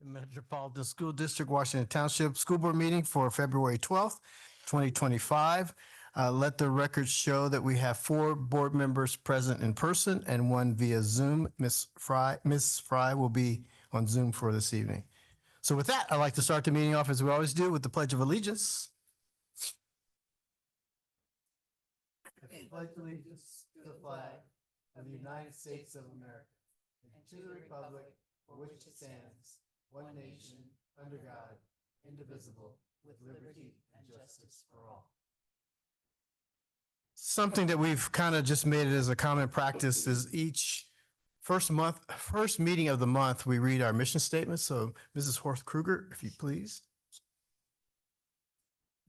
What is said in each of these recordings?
Metropolitan School District, Washington Township School Board meeting for February 12th, 2025. Let the record show that we have 4 board members present in person and 1 via Zoom. Ms. Fry will be on Zoom for this evening. So with that, I'd like to start the meeting off as we always do with the Pledge of Allegiance. I pledge allegiance to the flag of the United States of America and to the republic for which it stands, one nation, under God, indivisible, with liberty and justice for all. Something that we've kind of just made it as a common practice is each first meeting of the month, we read our mission statement. So Mrs. Horth Kruger, if you please.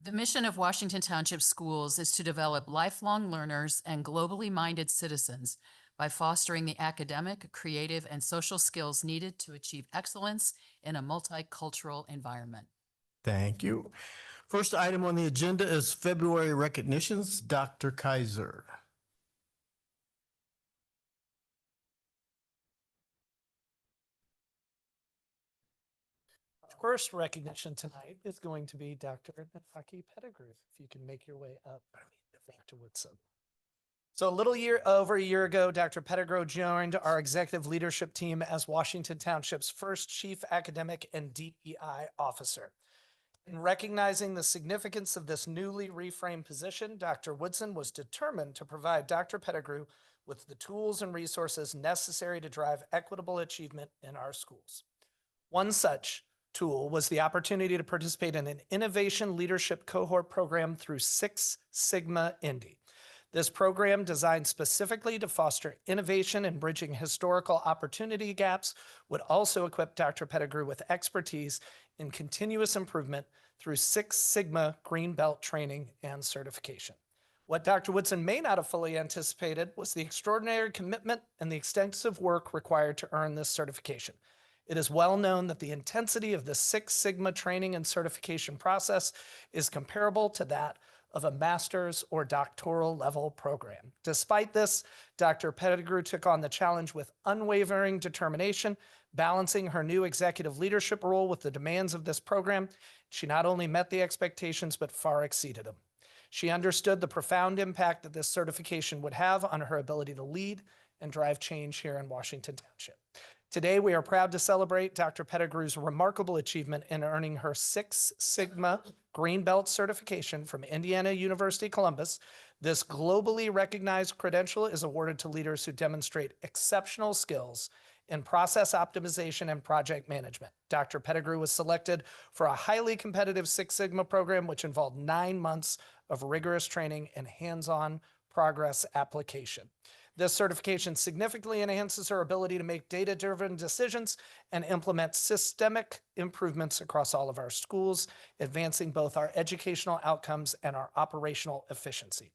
The mission of Washington Township Schools is to develop lifelong learners and globally minded citizens by fostering the academic, creative, and social skills needed to achieve excellence in a multicultural environment. Thank you. First item on the agenda is February recognitions. Dr. Kaiser. First recognition tonight is going to be Dr. Nafaki Pettigrew. If you can make your way up, Dr. Woodson. So over a year ago, Dr. Pettigrew joined our executive leadership team as Washington Township's first chief academic and DEI officer. In recognizing the significance of this newly reframed position, Dr. Woodson was determined to provide Dr. Pettigrew with the tools and resources necessary to drive equitable achievement in our schools. One such tool was the opportunity to participate in an innovation leadership cohort program through Six Sigma Indy. This program, designed specifically to foster innovation and bridging historical opportunity gaps, would also equip Dr. Pettigrew with expertise in continuous improvement through Six Sigma Green Belt training and certification. What Dr. Woodson may not have fully anticipated was the extraordinary commitment and the extensive work required to earn this certification. It is well known that the intensity of the Six Sigma training and certification process is comparable to that of a master's or doctoral level program. Despite this, Dr. Pettigrew took on the challenge with unwavering determination, balancing her new executive leadership role with the demands of this program. She not only met the expectations, but far exceeded them. She understood the profound impact that this certification would have on her ability to lead and drive change here in Washington Township. Today, we are proud to celebrate Dr. Pettigrew's remarkable achievement in earning her Six Sigma Green Belt certification from Indiana University, Columbus. This globally recognized credential is awarded to leaders who demonstrate exceptional skills in process optimization and project management. Dr. Pettigrew was selected for a highly competitive Six Sigma program, which involved 9 months of rigorous training and hands-on progress application. This certification significantly enhances our ability to make data-driven decisions and implement systemic improvements across all of our schools, advancing both our educational outcomes and our operational efficiency.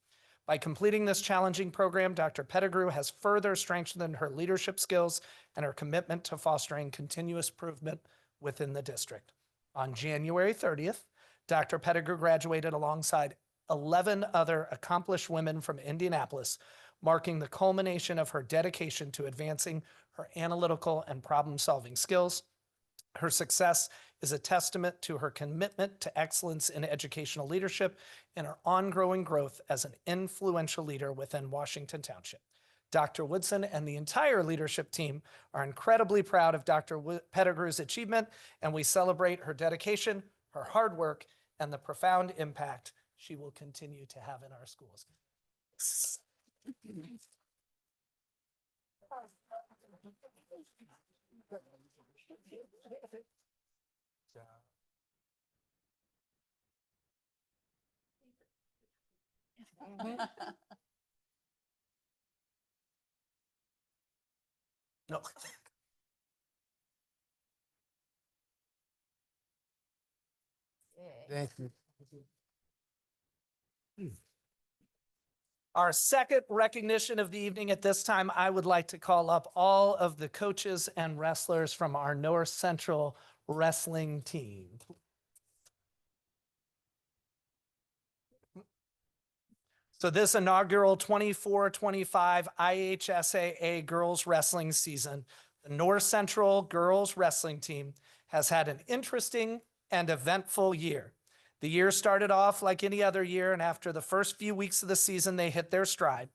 By completing this challenging program, Dr. Pettigrew has further strengthened her leadership skills and her commitment to fostering continuous improvement within the district. On January 30th, Dr. Pettigrew graduated alongside 11 other accomplished women from Indianapolis, marking the culmination of her dedication to advancing her analytical and problem-solving skills. Her success is a testament to her commitment to excellence in educational leadership and her ongoing growth as an influential leader within Washington Township. Dr. Woodson and the entire leadership team are incredibly proud of Dr. Pettigrew's achievement, and we celebrate her dedication, her hard work, and the profound impact she will continue to have in our schools. No. Thank you. Our second recognition of the evening. At this time, I would like to call up all of the coaches and wrestlers from our North Central wrestling team. So this inaugural 24-25 IHSAA girls wrestling season, the North Central girls wrestling team has had an interesting and eventful year. The year started off like any other year, and after the first few weeks of the season, they hit their stride.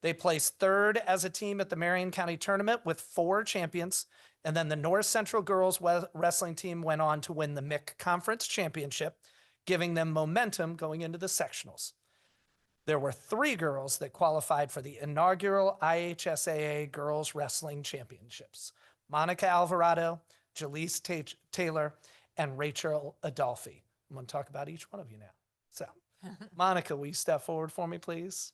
They placed third as a team at the Marion County Tournament with 4 champions, and then the North Central Girls Wrestling team went on to win the MIC Conference Championship, giving them momentum going into the sectionals. There were 3 girls that qualified for the inaugural IHSAA Girls Wrestling Championships: Monica Alvarado, Jaleese Taylor, and Rachel Adolfi. I'm going to talk about each one of you now. So, Monica, will you step forward for me, please?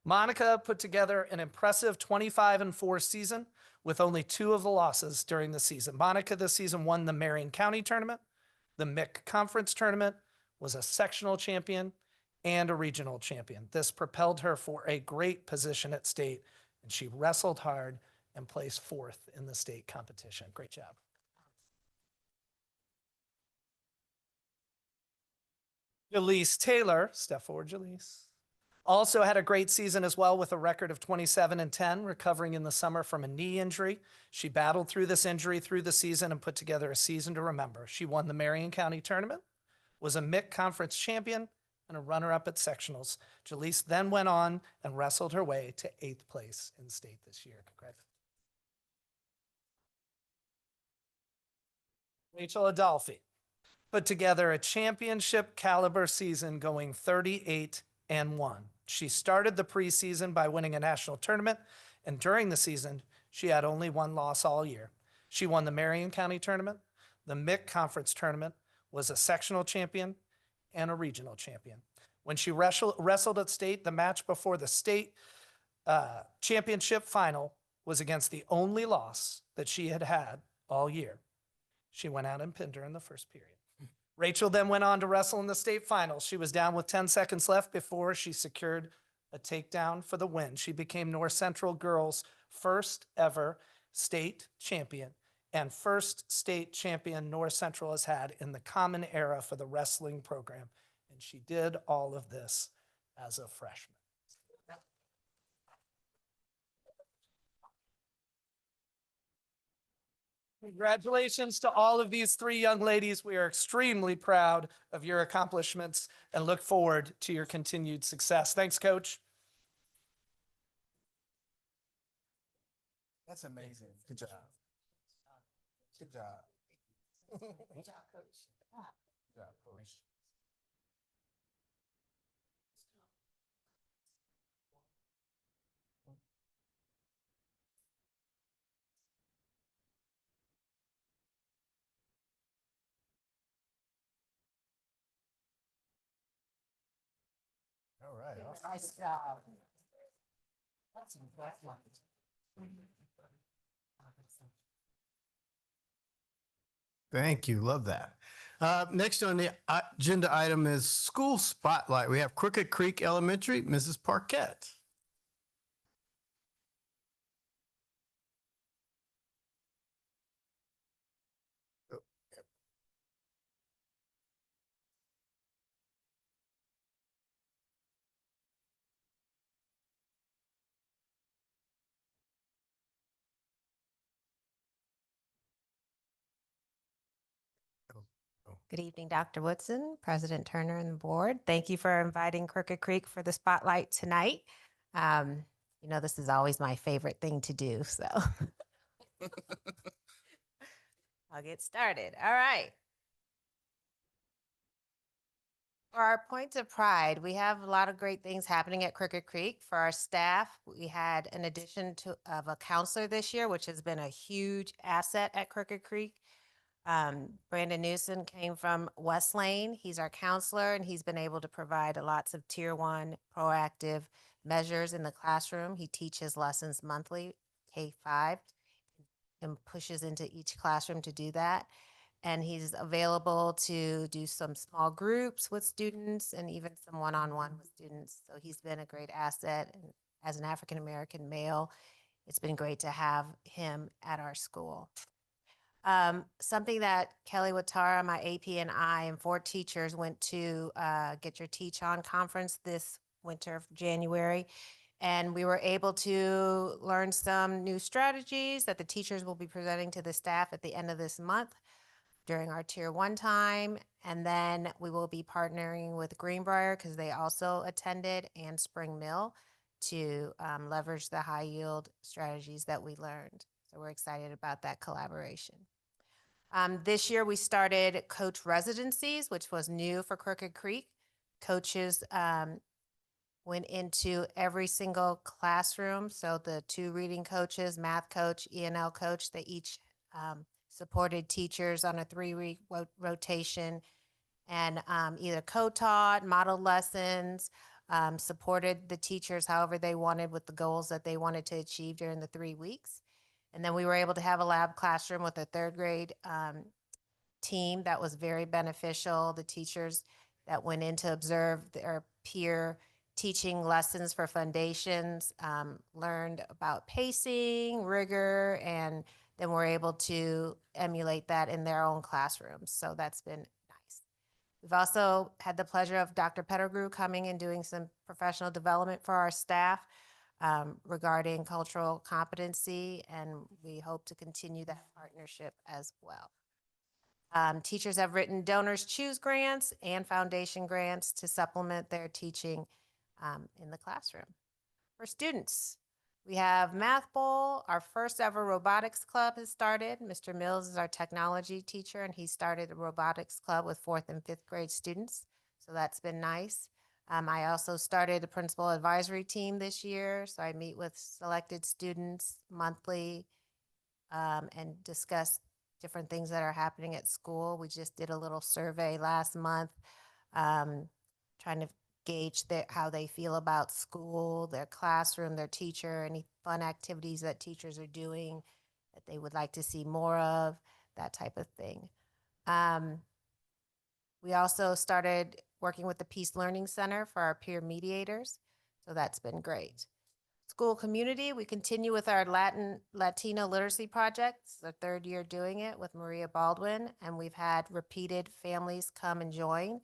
Monica put together an impressive 25-4 season with only 2 of the losses during the season. Monica this season won the Marion County Tournament, the MIC Conference Tournament, was a sectional champion, and a regional champion. This propelled her for a great position at state, and she wrestled hard and placed 4th in the state competition. Great job. Jaleese Taylor, step forward, Jaleese, also had a great season as well with a record of 27-10, recovering in the summer from a knee injury. She battled through this injury through the season and put together a season to remember. She won the Marion County Tournament, was a MIC Conference champion, and a runner-up at sectionals. Jaleese then went on and wrestled her way to 8th place in state this year. Congratulations. Rachel Adolfi put together a championship caliber season going 38-1. She started the preseason by winning a national tournament, and during the season, she had only 1 loss all year. She won the Marion County Tournament, the MIC Conference Tournament, was a sectional champion, and a regional champion. When she wrestled at state, the match before the state championship final was against the only loss that she had had all year. She went out and pinned her in the first period. Rachel then went on to wrestle in the state finals. She was down with 10 seconds left before she secured a takedown for the win. She became North Central Girls' first ever state champion and first state champion North Central has had in the common era for the wrestling program. And she did all of this as a freshman. Congratulations to all of these 3 young ladies. We are extremely proud of your accomplishments and look forward to your continued success. Thanks, Coach. That's amazing. Good job. Good job. Good job, Coach. Good job, Coach. All right. Nice job. That's impressive. Thank you. Love that. Next on the agenda item is school spotlight. We have Crooked Creek Elementary, Mrs. Parquette. Good evening, Dr. Woodson, President Turner, and the board. Thank you for inviting Crooked Creek for the spotlight tonight. This is always my favorite thing to do, so I'll get started. All right. For our points of pride, we have a lot of great things happening at Crooked Creek. For our staff, we had an addition of a counselor this year, which has been a huge asset at Crooked Creek. Brandon Newsom came from West Lane. He's our counselor, and he's been able to provide lots of tier 1 proactive measures in the classroom. He teaches lessons monthly, K-5, and pushes into each classroom to do that. And he's available to do some small groups with students and even some one-on-one with students. So he's been a great asset. And as an African-American male, it's been great to have him at our school. Something that Kelly Watara, my AP, and I, and 4 teachers went to Get Your Teach On conference this winter of January. And we were able to learn some new strategies that the teachers will be presenting to the staff at the end of this month. during our tier 1 time. And then we will be partnering with Greenbrier because they also attended, and Spring Mill, to leverage the high yield strategies that we learned. So we're excited about that collaboration. This year we started coach residencies, which was new for Crooked Creek. Coaches went into every single classroom. So the 2 reading coaches, math coach, ENL coach, they each supported teachers on a 3-week rotation, and either co-taught, modeled lessons, supported the teachers however they wanted with the goals that they wanted to achieve during the 3 weeks. And then we were able to have a lab classroom with a 3rd grade team that was very beneficial. The teachers that went in to observe their peer teaching lessons for foundations learned about pacing, rigor, and then were able to emulate that in their own classrooms. So that's been nice. We've also had the pleasure of Dr. Pettigrew coming and doing some professional development for our staff regarding cultural competency, and we hope to continue that partnership as well. Teachers have written Donors Choose grants and foundation grants to supplement their teaching in the classroom. For students, we have Math Bowl. Our first ever robotics club has started. Mr. Mills is our technology teacher, and he started a robotics club with 4th and 5th grade students. So that's been nice. I also started a principal advisory team this year. So I meet with selected students monthly and discuss different things that are happening at school. We just did a little survey last month, trying to gauge how they feel about school, their classroom, their teacher, any fun activities that teachers are doing that they would like to see more of, that type of thing. We also started working with the Peace Learning Center for our peer mediators, so that's been great. School community, we continue with our Latino literacy project. It's the 3rd year doing it with Maria Baldwin, and we've had repeated families come and join.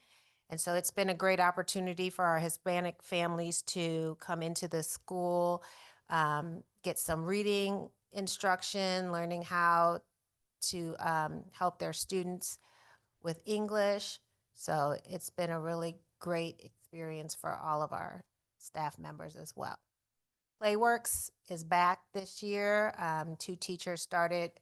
And so it's been a great opportunity for our Hispanic families to come into the school, get some reading instruction, learning how to help their students with English. So it's been a really great experience for all of our staff members as well. Playworks is back this year. 2 teachers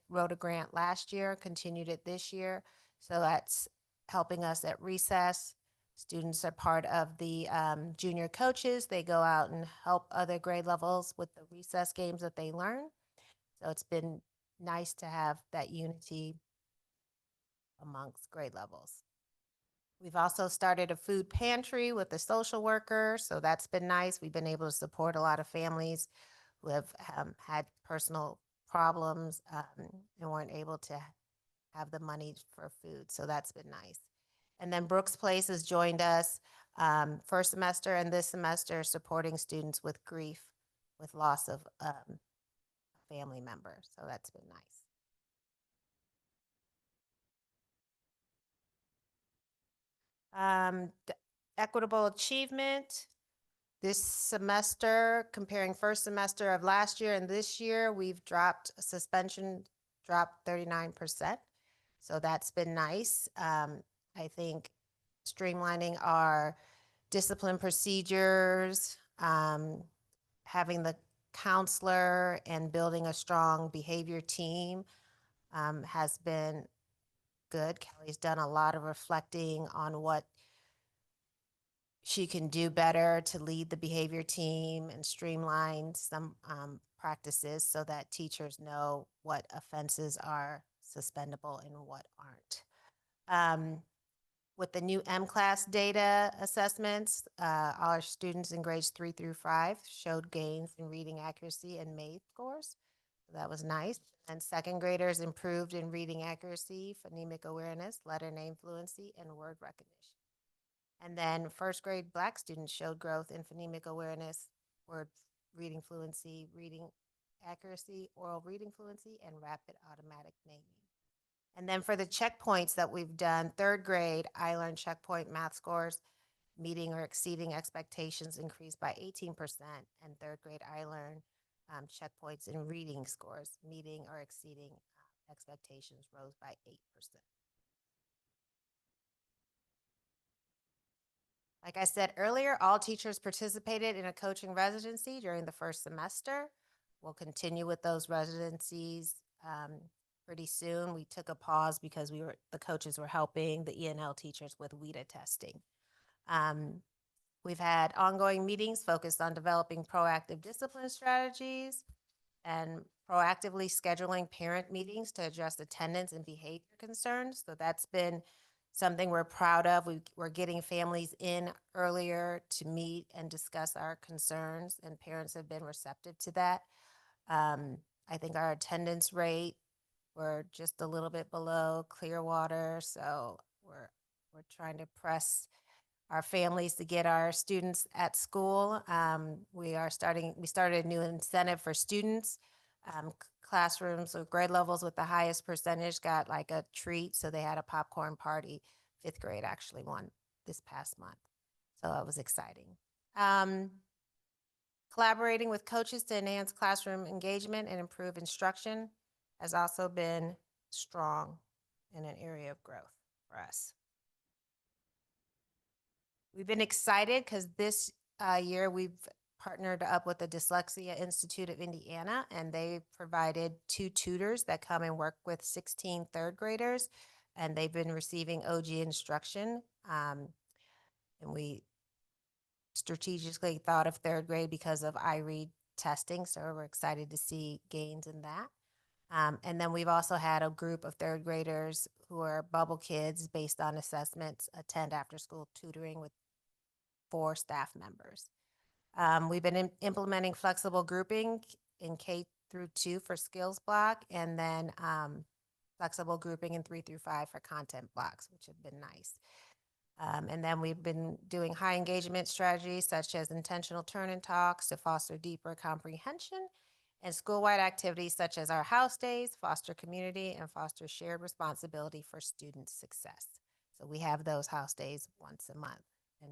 wrote a grant last year, continued it this year. So that's helping us at recess. Students are part of the junior coaches. They go out and help other grade levels with the recess games that they learn. So it's been nice to have that unity amongst grade levels. We've also started a food pantry with a social worker, so that's been nice. We've been able to support a lot of families who have had personal problems and weren't able to have the money for food, so that's been nice. And then Brooks Place has joined us first semester and this semester, supporting students with grief, with loss of a family member, so that's been nice. Equitable achievement. This semester, comparing first semester of last year and this year, we've dropped suspension, dropped 39%. So that's been nice. I think streamlining our discipline procedures, having the counselor and building a strong behavior team has been good. Kelly's done a lot of reflecting on what she can do better to lead the behavior team and streamline some practices so that teachers know what offenses are suspendable and what aren't. With the new M-Class data assessments, all our students in grades 3 through 5 showed gains in reading accuracy and math scores. So that was nice. And 2nd graders improved in reading accuracy, phonemic awareness, letter name fluency, and word recognition. And then 1st grade Black students showed growth in phonemic awareness, word reading fluency, reading accuracy, oral reading fluency, and rapid automatic naming. And then for the checkpoints that we've done, 3rd grade iLearn checkpoint math scores meeting or exceeding expectations increased by 18%, and 3rd grade iLearn checkpoints in reading scores meeting or exceeding expectations rose by 8%. Like I said earlier, all teachers participated in a coaching residency during the first semester. We'll continue with those residencies pretty soon. We took a pause because the coaches were helping the ENL teachers with WIDA testing. We've had ongoing meetings focused on developing proactive discipline strategies and proactively scheduling parent meetings to address attendance and behavior concerns. So that's been something we're proud of. We're getting families in earlier to meet and discuss our concerns, and parents have been receptive to that. I think our attendance rate, we're just a little bit below Clearwater, so we're trying to press our families to get our students at school. We started a new incentive for students. Classrooms or grade levels with the highest percentage got like a treat, so they had a popcorn party. 5th grade actually won this past month, so it was exciting. Collaborating with coaches to enhance classroom engagement and improve instruction has also been strong in an area of growth for us. We've been excited because this year we've partnered up with the Dyslexia Institute of Indiana, and they provided 2 tutors that come and work with 16 third graders, and they've been receiving OG instruction. And we strategically thought of 3rd grade because of iRead testing, so we're excited to see gains in that. And then we've also had a group of 3rd graders who are bubble kids based on assessments attend after school tutoring with 4 staff members. We've been implementing flexible grouping in K through 2 for skills block, and then flexible grouping in 3 through 5 for content blocks, which have been nice. And then we've been doing high engagement strategies such as intentional turn and talks to foster deeper comprehension, and school-wide activities such as our house days, foster community, and foster shared responsibility for student success. So we have those house days once a month, and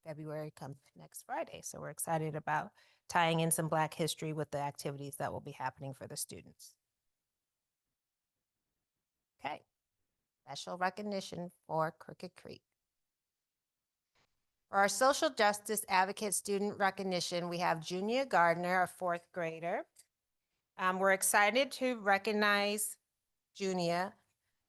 February comes next Friday. So we're excited about tying in some Black history with the activities that will be happening for the students. Okay, special recognition for Crooked Creek. For our social justice advocate student recognition, we have Junia Gardner, a 4th grader. We're excited to recognize Junia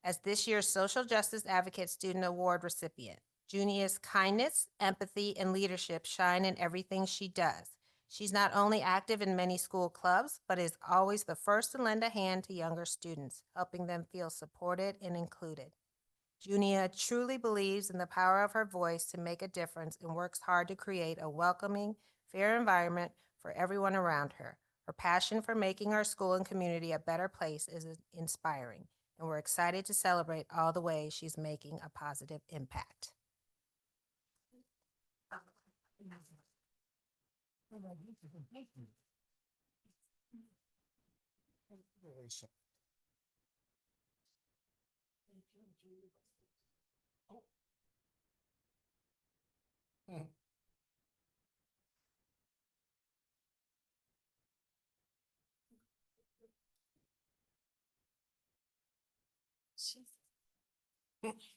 as this year's Social Justice Advocate Student Award recipient. Junia's kindness, empathy, and leadership shine in everything she does. She's not only active in many school clubs, but is always the first to lend a hand to younger students, helping them feel supported and included. Junia truly believes in the power of her voice to make a difference and works hard to create a welcoming, fair environment for everyone around her. Her passion for making our school and community a better place is inspiring, and we're excited to celebrate all the ways she's making a positive impact.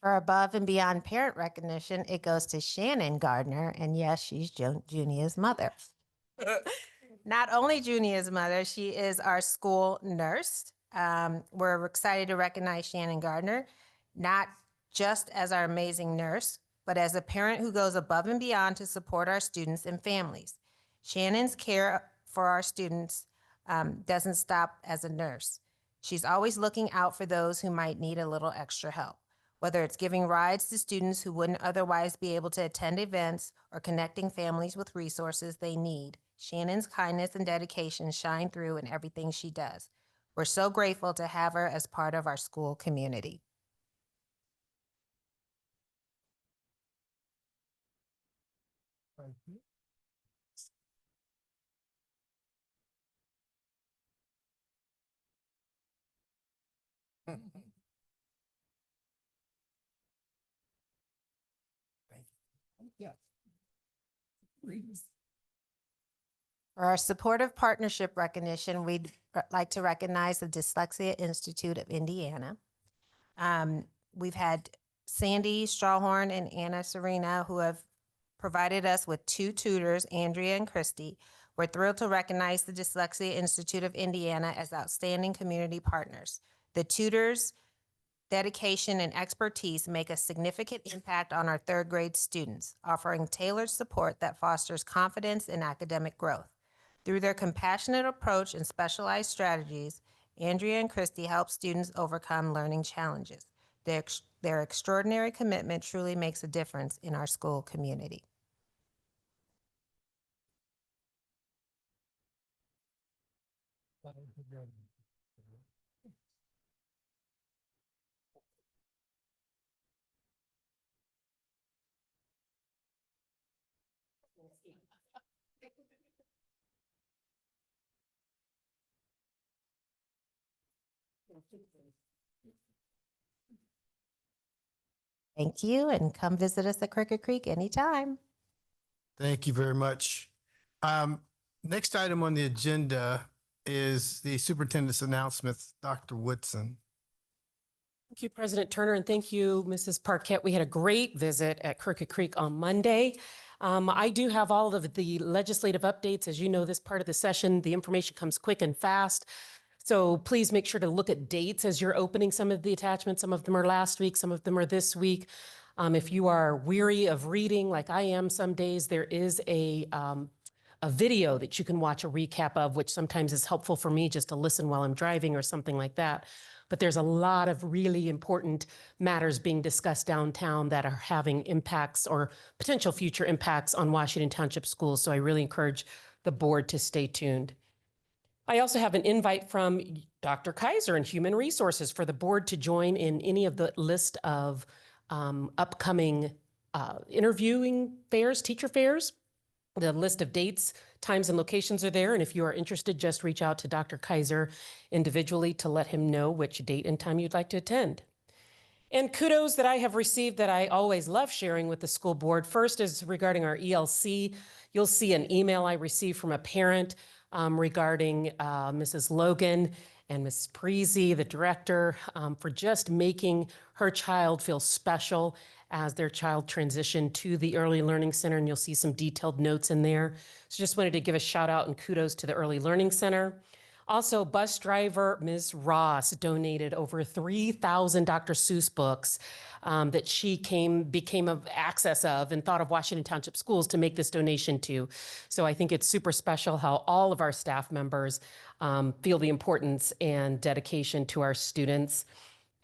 For above and beyond parent recognition, it goes to Shannon Gardner, and yes, she's Junia's mother. Not only Junia's mother, she is our school nurse. We're excited to recognize Shannon Gardner, not just as our amazing nurse, but as a parent who goes above and beyond to support our students and families. Shannon's care for our students doesn't stop as a nurse. She's always looking out for those who might need a little extra help, whether it's giving rides to students who wouldn't otherwise be able to attend events or connecting families with resources they need. Shannon's kindness and dedication shine through in everything she does. We're so grateful to have her as part of our school community. For our supportive partnership recognition, we'd like to recognize the Dyslexia Institute of Indiana. We've had Sandy Strawhorn and Anna Serena who have provided us with 2 tutors, Andrea and Christy. We're thrilled to recognize the Dyslexia Institute of Indiana as outstanding community partners. The tutors' dedication and expertise make a significant impact on our 3rd grade students, offering tailored support that fosters confidence and academic growth. Through their compassionate approach and specialized strategies, Andrea and Christy help students overcome learning challenges. Their extraordinary commitment truly makes a difference in our school community. Thank you, and come visit us at Cricket Creek anytime. Thank you very much. Next item on the agenda is the superintendent's announcements. Dr. Woodson. Thank you, President Turner, and thank you, Mrs. Parquette. We had a great visit at Crooked Creek on Monday. I do have all of the legislative updates. As you know, this part of the session, the information comes quick and fast. So please make sure to look at dates as you're opening some of the attachments. Some of them are last week, some of them are this week. If you are weary of reading, like I am some days, there is a video that you can watch a recap of, which sometimes is helpful for me just to listen while I'm driving or something like that. But there's a lot of really important matters being discussed downtown that are having impacts or potential future impacts on Washington Township schools. So I really encourage the board to stay tuned. I also have an invite from Dr. Kaiser in Human Resources for the board to join in any of the list of upcoming interviewing fairs, teacher fairs. The list of dates, times, and locations are there. And if you are interested, just reach out to Dr. Kaiser individually to let him know which date and time you'd like to attend. And kudos that I have received that I always love sharing with the school board. First is regarding our ELC. You'll see an email I received from a parent regarding Mrs. Logan and Mrs. Parisi, the director, for just making her child feel special as their child transitioned to the Early Learning Center, and you'll see some detailed notes in there. So just wanted to give a shout out and kudos to the Early Learning Center. Also, bus driver Ms. Ross donated over 3,000 Dr. Seuss books that she became of access of and thought of Washington Township Schools to make this donation to. So I think it's super special how all of our staff members feel the importance and dedication to our students.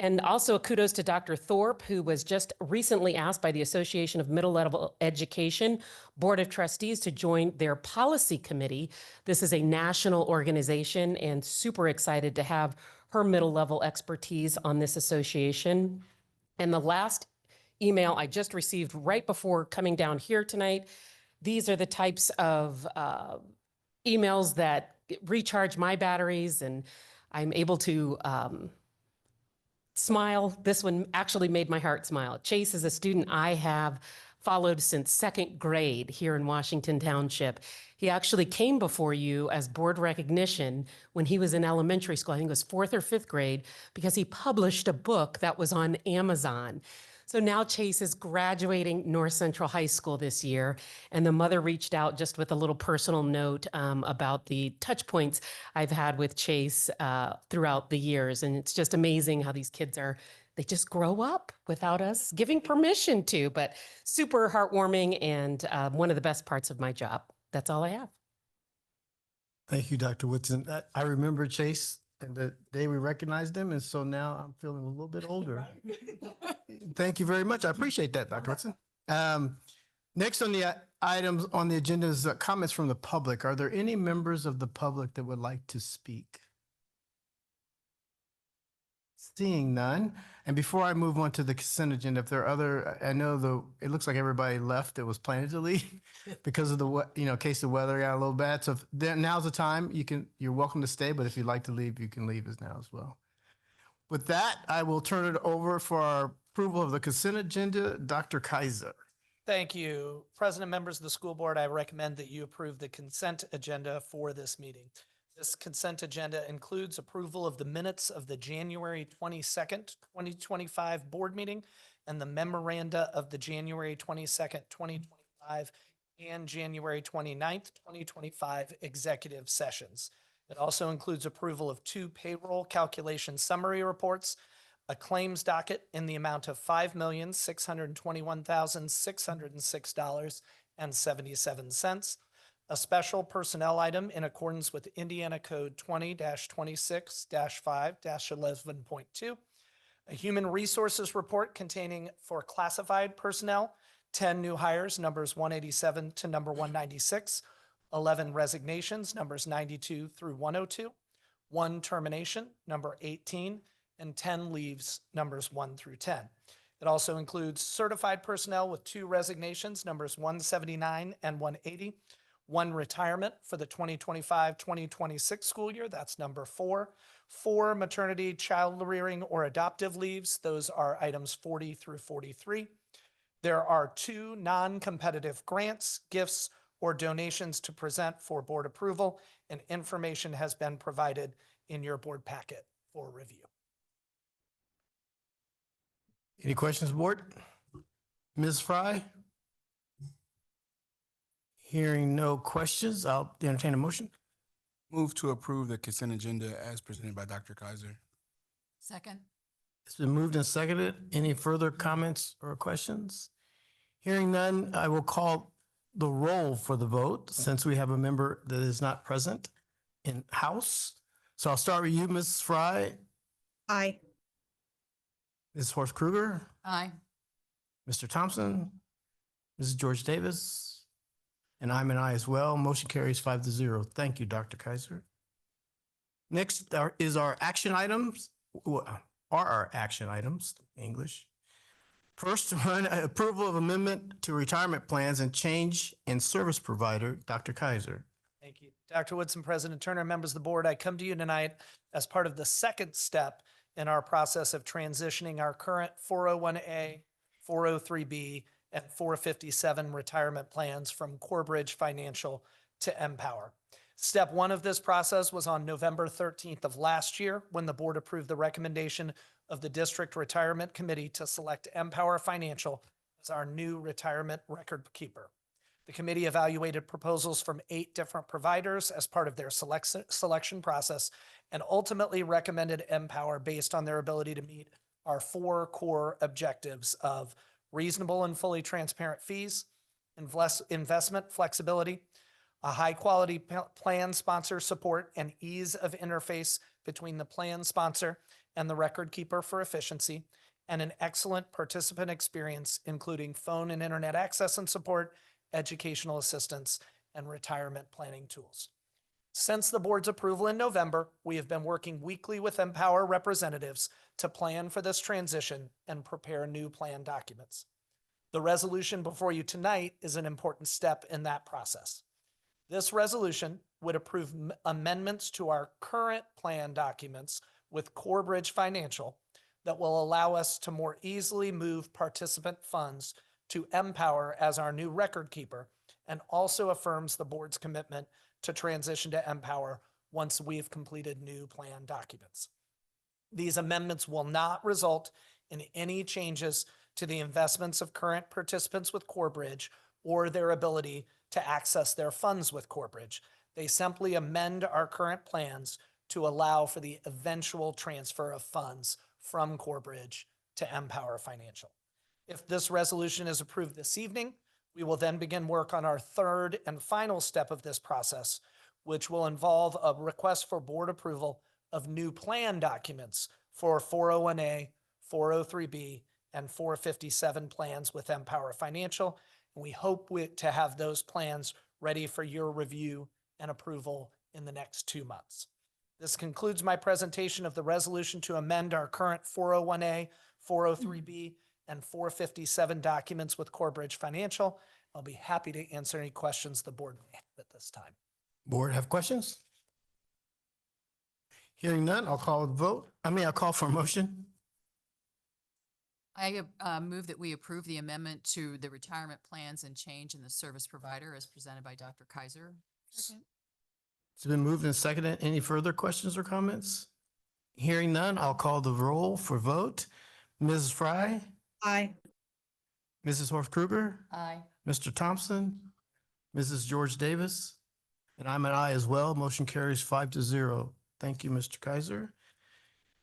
And also kudos to Dr. Thorpe, who was just recently asked by the Association of Middle Level Education Board of Trustees to join their policy committee. This is a national organization and super excited to have her middle level expertise on this association. And the last email I just received right before coming down here tonight, these are the types of emails that recharge my batteries and I'm able to smile. This one actually made my heart smile. Chase is a student I have followed since 2nd grade here in Washington Township. He actually came before you as board recognition when he was in elementary school. I think it was 4th or 5th grade, because he published a book that was on Amazon. So now Chase is graduating North Central High School this year, and the mother reached out just with a little personal note about the touch points I've had with Chase throughout the years. And it's just amazing how these kids they just grow up without us giving permission to, but super heartwarming and one of the best parts of my job. That's all I have. Thank you, Dr. Woodson. I remember Chase and the day we recognized him, and so now I'm feeling a little bit older. Thank you very much. I appreciate that, Dr. Woodson. Next on the items on the agenda is comments from the public. Are there any members of the public that would like to speak? Seeing none. And before I move on to the consent agenda, if there are other, I know it looks like everybody left that was planning to leave because of in case the weather got a little bad. So now's the time. You're welcome to stay, but if you'd like to leave, you can leave as now as well. With that, I will turn it over for our approval of the consent agenda. Dr. Kaiser. Thank you. President, members of the school board, I recommend that you approve the consent agenda for this meeting. This consent agenda includes approval of the minutes of the January 22nd, 2025 board meeting and the memoranda of the January 22nd, 2025 2025 and January 29th, 2025 executive sessions. It also includes approval of 2 payroll calculation summary reports, a claims docket in the amount of $5,621,606.77, a special personnel item in accordance with Indiana Code 20-26-5-11.2, a human resources report containing for classified personnel, 10 new hires, numbers 187 to number 196, 11 resignations, numbers 92 through 102, 1 termination, number 18, and 10 leaves, numbers 1 through 10. It also includes certified personnel with 2 resignations, numbers 179 and 180, 1 retirement for the 2025-2026 school year, that's number 4, 4 maternity, child rearing, or adoptive leaves, those are items 40 through 43. There are 2 non-competitive grants, gifts, or donations to present for board approval, and information has been provided in your board packet for review. Any questions, board? Ms. Fry? Hearing no questions, I'll entertain a motion. Move to approve the consent agenda as presented by Dr. Kaiser. Second. It's been moved and seconded. Any further comments or questions? Hearing none, I will call the roll for the vote since we have a member that is not present in house. So I'll start with you, Ms. Fry, Aye. Ms. Horst Kruger, Aye. Mr. Thompson, Mrs. George Davis, and I'm an aye as well. Motion carries 5-0. Thank you, Dr. Kaiser. Next is our action items, our action items, English. First one, approval of amendment to retirement plans and change in service provider, Dr. Kaiser. Thank you. Dr. Woodson, President Turner, members of the board, I come to you tonight as part of the second step in our process of transitioning our current 401A, 403B, and 457 retirement plans from Corebridge Financial to Empower. Step 1 of this process was on November 13th of last year when the board approved the recommendation of the District Retirement Committee to select Empower Financial as our new retirement record keeper. The committee evaluated proposals from 8 different providers as part of their selection process and ultimately recommended Empower based on their ability to meet our 4 core objectives of reasonable and fully transparent fees, investment flexibility, a high-quality plan sponsor support, and ease of interface between the plan sponsor and the record keeper for efficiency, and an excellent participant experience, including phone and internet access and support, educational assistance, and retirement planning tools. Since the board's approval in November, we have been working weekly with Empower representatives to plan for this transition and prepare new plan documents. The resolution before you tonight is an important step in that process. This resolution would approve amendments to our current plan documents with Corebridge Financial that will allow us to more easily move participant funds to Empower as our new record keeper, and also affirms the board's commitment to transition to Empower once we've completed new plan documents. These amendments will not result in any changes to the investments of current participants with Corebridge or their ability to access their funds with Corebridge. They simply amend our current plans to allow for the eventual transfer of funds from Corebridge to Empower Financial. If this resolution is approved this evening, we will then begin work on our third and final step of this process, which will involve a request for board approval of new plan documents for 401A, 403B, and 457 plans with Empower Financial. And we hope to have those plans ready for your review and approval in the next 2 months. This concludes my presentation of the resolution to amend our current 401A, 403B, and 457 documents with Corebridge Financial. I'll be happy to answer any questions the board may have at this time. Board have questions? Hearing none, I'll call for a motion. I move that we approve the amendment to the retirement plans and change in the service provider as presented by Dr. Kaiser. Second. It's been moved and seconded. Any further questions or comments? Hearing none, I'll call the roll for vote. Mrs. Fry, Aye. Mrs. Horst Kruger, Aye. Mr. Thompson, Mrs. George Davis, and I'm an aye as well. Motion carries 5-0. Thank you, Mr. Kaiser.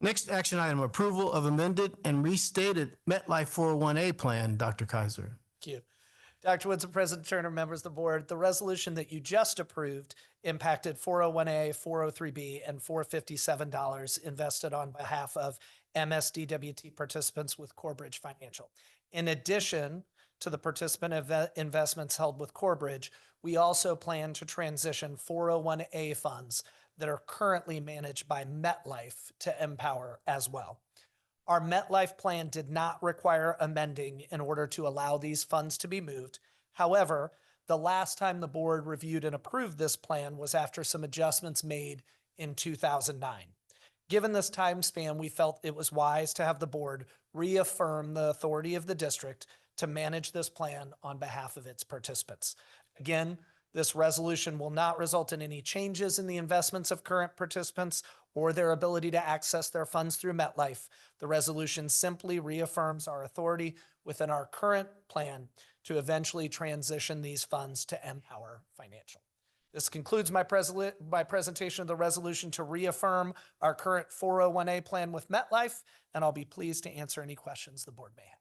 Next action item, approval of amended and restated MetLife 401A plan, Dr. Kaiser. Thank you. Dr. Woodson, President Turner, members of the board, the resolution that you just approved impacted 401A, 403B, and $457 invested on behalf of MSDWT participants with Corebridge Financial. In addition to the participant investments held with Corebridge, we also plan to transition 401A funds that are currently managed by MetLife to Empower as well. Our MetLife plan did not require amending in order to allow these funds to be moved. However, the last time the board reviewed and approved this plan was after some adjustments made in 2009. Given this time span, we felt it was wise to have the board reaffirm the authority of the district to manage this plan on behalf of its participants. Again, this resolution will not result in any changes in the investments of current participants or their ability to access their funds through MetLife. The resolution simply reaffirms our authority within our current plan to eventually transition these funds to Empower Financial. This concludes my presentation of the resolution to reaffirm our current 401A plan with MetLife, and I'll be pleased to answer any questions the board may have.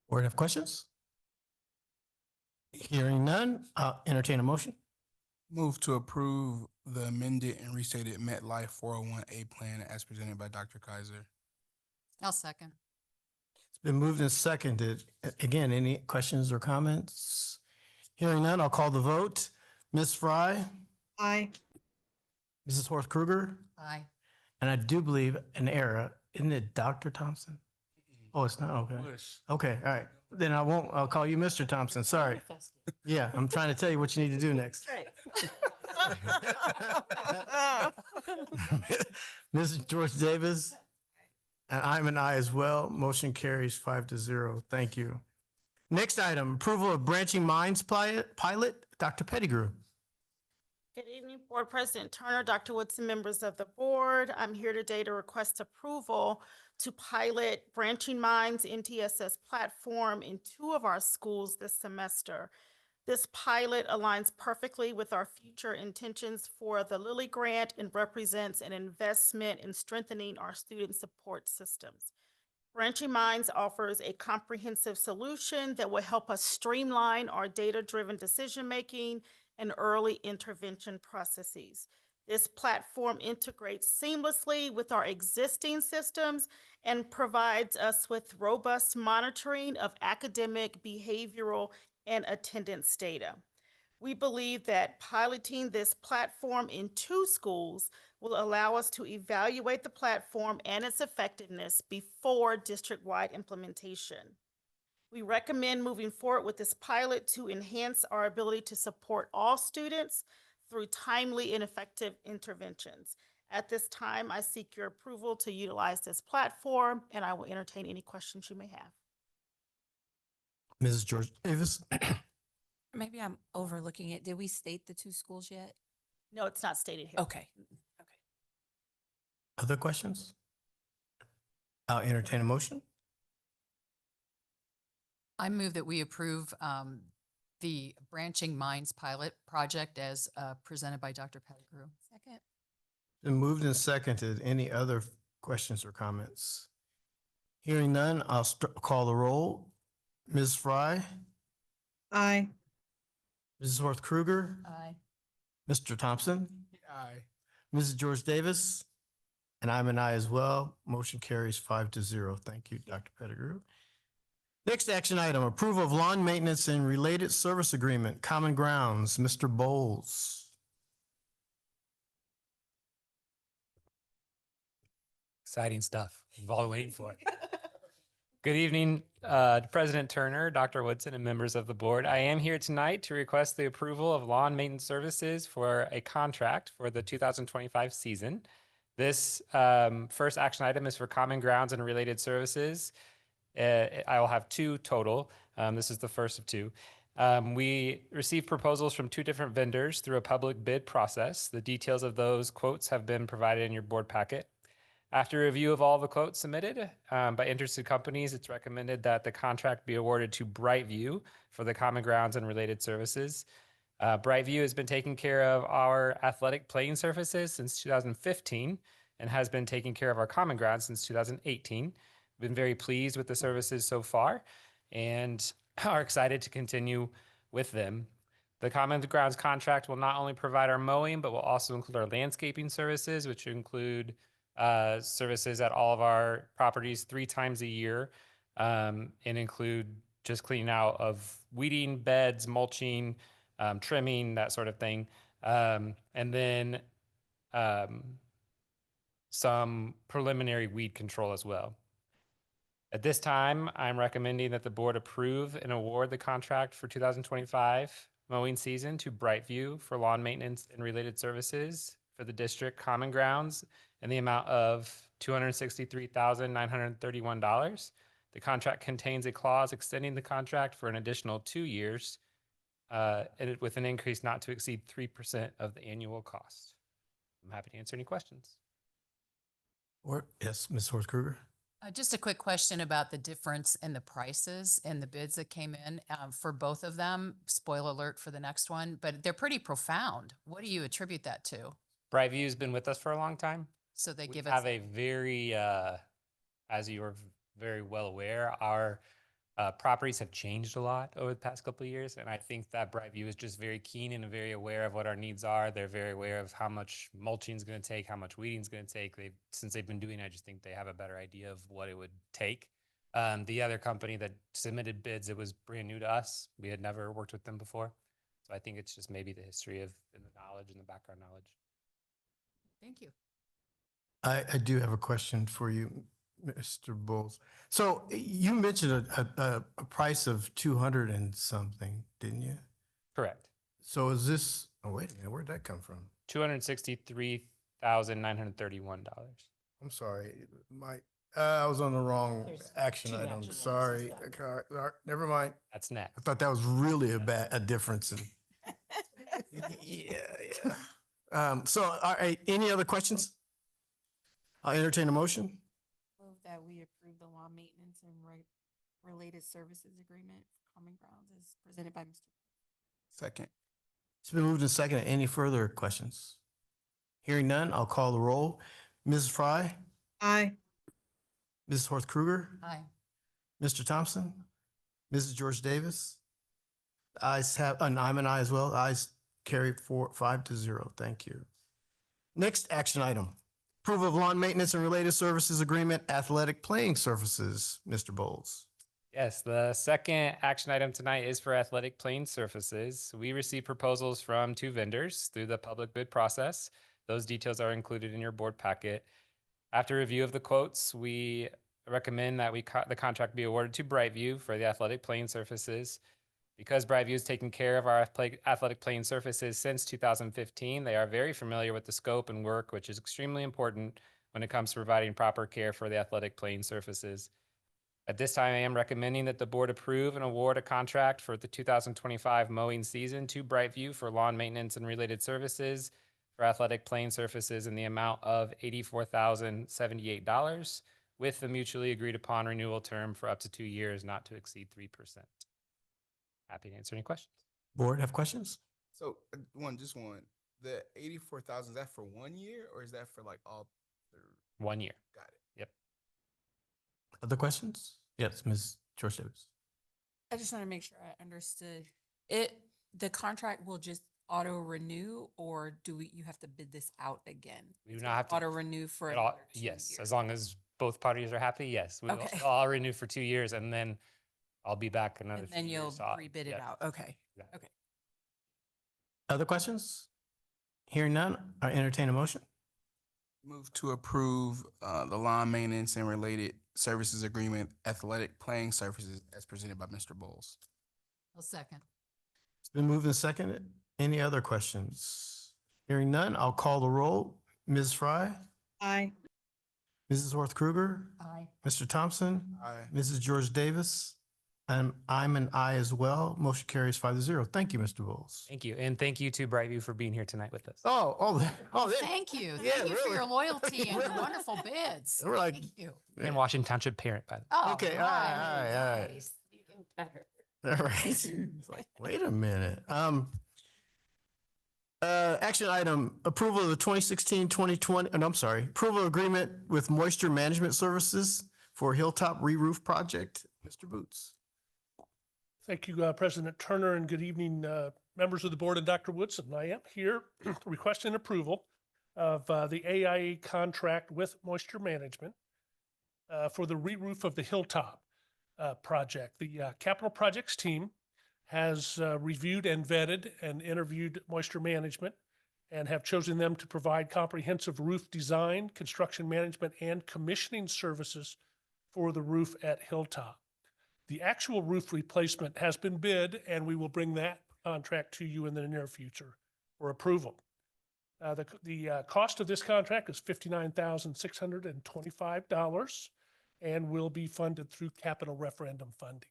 Board have questions? Hearing none, I'll entertain a motion. Move to approve the amended and restated MetLife 401A plan as presented by Dr. Kaiser. I'll second. It's been moved and seconded. Again, any questions or comments? Hearing none, I'll call the vote. Ms. Fry, Aye. Mrs. Horst Kruger, Aye. and I do believe an error. Isn't it Dr. Thompson? Oh, it's not? Okay. Bush. Okay, all right. Then I'll call you Mr. Thompson. Sorry. Yeah, I'm trying to tell you what you need to do next. Mrs. George Davis, and I'm an aye as well. Motion carries 5-0. Thank you. Next item, approval of Branching Minds pilot, Dr. Pettigrew. Good evening, Board President Turner, Dr. Woodson, members of the board. I'm here today to request approval to pilot Branching Minds NTSS platform in 2 of our schools this semester. This pilot aligns perfectly with our future intentions for the Lilly Grant and represents an investment in strengthening our student support systems. Branching Minds offers a comprehensive solution that will help us streamline our data-driven decision-making and early intervention processes. This platform integrates seamlessly with our existing systems and provides us with robust monitoring of academic, behavioral, and attendance data. We believe that piloting this platform in 2 schools will allow us to evaluate the platform and its effectiveness before district-wide implementation. We recommend moving forward with this pilot to enhance our ability to support all students through timely and effective interventions. At this time, I seek your approval to utilize this platform, and I will entertain any questions you may have. Mrs. George Davis. Maybe I'm overlooking it. Did we state the 2 schools yet? No, it's not stated here. Okay. Other questions? I'll entertain a motion. I move that we approve the Branching Minds pilot project as presented by Dr. Pettigrew. Second. Been moved and seconded. Any other questions or comments? Hearing none, I'll call the roll. Ms. Fry, Aye. Mrs. Horst Kruger, Aye. Mr. Thompson, Aye. Mrs. George Davis, and I'm an aye as well. Motion carries 5-0. Thank you, Dr. Pettigrew. Next action item, approval of lawn maintenance and related service agreement, Common Grounds, Mr. Bowles. Exciting stuff. We've all been waiting for it. Good evening, President Turner, Dr. Woodson, and members of the board. I am here tonight to request the approval of lawn maintenance services for a contract for the 2025 season. This first action item is for Common Grounds and related services. I will have 2 total. This is the first of 2. We received proposals from 2 different vendors through a public bid process. The details of those quotes have been provided in your board packet. After review of all the quotes submitted by interested companies, it's recommended that the contract be awarded to Brightview for the common grounds and related services. Brightview has been taking care of our athletic playing surfaces since 2015 and has been taking care of our common grounds since 2018. We've been very pleased with the services so far and are excited to continue with them. The common grounds contract will not only provide our mowing, but will also include our landscaping services, which include services at all of our properties 3 times a year, and include just cleaning out of weeding, beds, mulching, trimming, that sort of thing. And then some preliminary weed control as well. At this time, I'm recommending that the board approve and award the contract for 2025 mowing season to Brightview for lawn maintenance and related services for the district common grounds in the amount of $263,931. The contract contains a clause extending the contract for an additional 2 years with an increase not to exceed 3% of the annual cost. I'm happy to answer any questions. Or, yes, Ms. Horst Kruger? Just a quick question about the difference in the prices and the bids that came in for both of them. Spoiler alert for the next one, but they're pretty profound. What do you attribute that to? Brightview has been with us for a long time. So they We give us. have a very, as you are very well aware, our properties have changed a lot over the past couple of years. And I think that Brightview is just very keen and very aware of what our needs are. They're very aware of how much mulching is going to take, how much weeding is going to take. Since they've been doing it, I just think they have a better idea of what it would take. The other company that submitted bids, it was brand new to us. We had never worked with them before. So I think it's just maybe the history of and the knowledge and the background knowledge. Thank you. I do have a question for you, Mr. Bowles. So you mentioned a price of 200 and something, didn't you? Correct. So is this, oh, wait a minute, where'd that come from? $263,931. I'm sorry, I was on the wrong There's action 2 item. action Sorry. items. Okay, all right, never mind. That's next. I thought that was really a difference in. Yeah. So, all right, any other questions? I'll entertain a motion. Move that we approve the lawn maintenance and related services agreement for Common Grounds as presented by Mr. Second. It's been moved and seconded. Any further questions? Hearing none, I'll call the roll. Mrs. Fry, Aye. Mrs. Horst Kruger, Aye. Mr. Thompson, Mrs. George Davis. Ayes have, and I'm an aye as well. Ayes carry 5-0. Thank you. Next action item, approval of lawn maintenance and related services agreement, athletic playing surfaces. Mr. Bowles. Yes, the second action item tonight is for athletic playing surfaces. We received proposals from 2 vendors through the public bid process. Those details are included in your board packet. After review of the quotes, we recommend that the contract be awarded to Brightview for the athletic playing surfaces. Because Brightview has taken care of our athletic playing surfaces since 2015, they are very familiar with the scope and work, which is extremely important when it comes to providing proper care for the athletic playing surfaces. At this time, I am recommending that the board approve and award a contract for the 2025 mowing season to Brightview for lawn maintenance and related services for athletic playing surfaces in the amount of $84,078 with the mutually agreed upon renewal term for up to 2 years, not to exceed 3%. Happy to answer any questions. Board have questions? So just one. The 84,000, is that for 1 year or is that for like all? 1 year. Got it. Yep. Other questions? Yes, Ms. George Davis. I just want to make sure I understood it. The contract will just auto renew, or you have to bid this out again? We do not have to. Auto renew for It all- another 2 yes, years. as long as both parties are happy, yes. We'll Okay. I'll renew for 2 years and then I'll be back another And few then you'll years. So rebid it yeah. out. Okay. Exactly. Okay. Other questions? Hearing none, I entertain a motion. Move to approve the lawn maintenance and related services agreement, athletic playing surfaces as presented by Mr. Bowles. I'll second. It's been moved and seconded. Any other questions? Hearing none, I'll call the roll. Ms. Fry, Aye. Mrs. Horst Kruger, Aye. Mr. Thompson, Aye. Mrs. George Davis. I'm an I as well. Motion carries 5-0. Thank you, Mr. Bowles. Thank you. And thank you to Brightview for being here tonight with us. Thank you. Yeah, Thank you for really. your loyalty and your Really. wonderful bids. We're like- Thank you. And Washington Township parent, by the way. Oh, Okay, all right, all right. nice. All right. It's like, wait a minute. Action item, approval of the 2016-2020, and I'm sorry, approval agreement with Moisture Management Services for Hilltop Re-Roof Project. Mr. Boots. Thank you, President Turner, and good evening, members of the board and Dr. Woodson. I am here requesting approval of the AIA contract with Moisture Management for the re-roof of the Hilltop project. The capital projects team has reviewed and vetted and interviewed Moisture Management and have chosen them to provide comprehensive roof design, construction management, and commissioning services for the roof at Hilltop. The actual roof replacement has been bid, and we will bring that contract to you in the near future for approval. The cost of this contract is $59,625 and will be funded through capital referendum funding.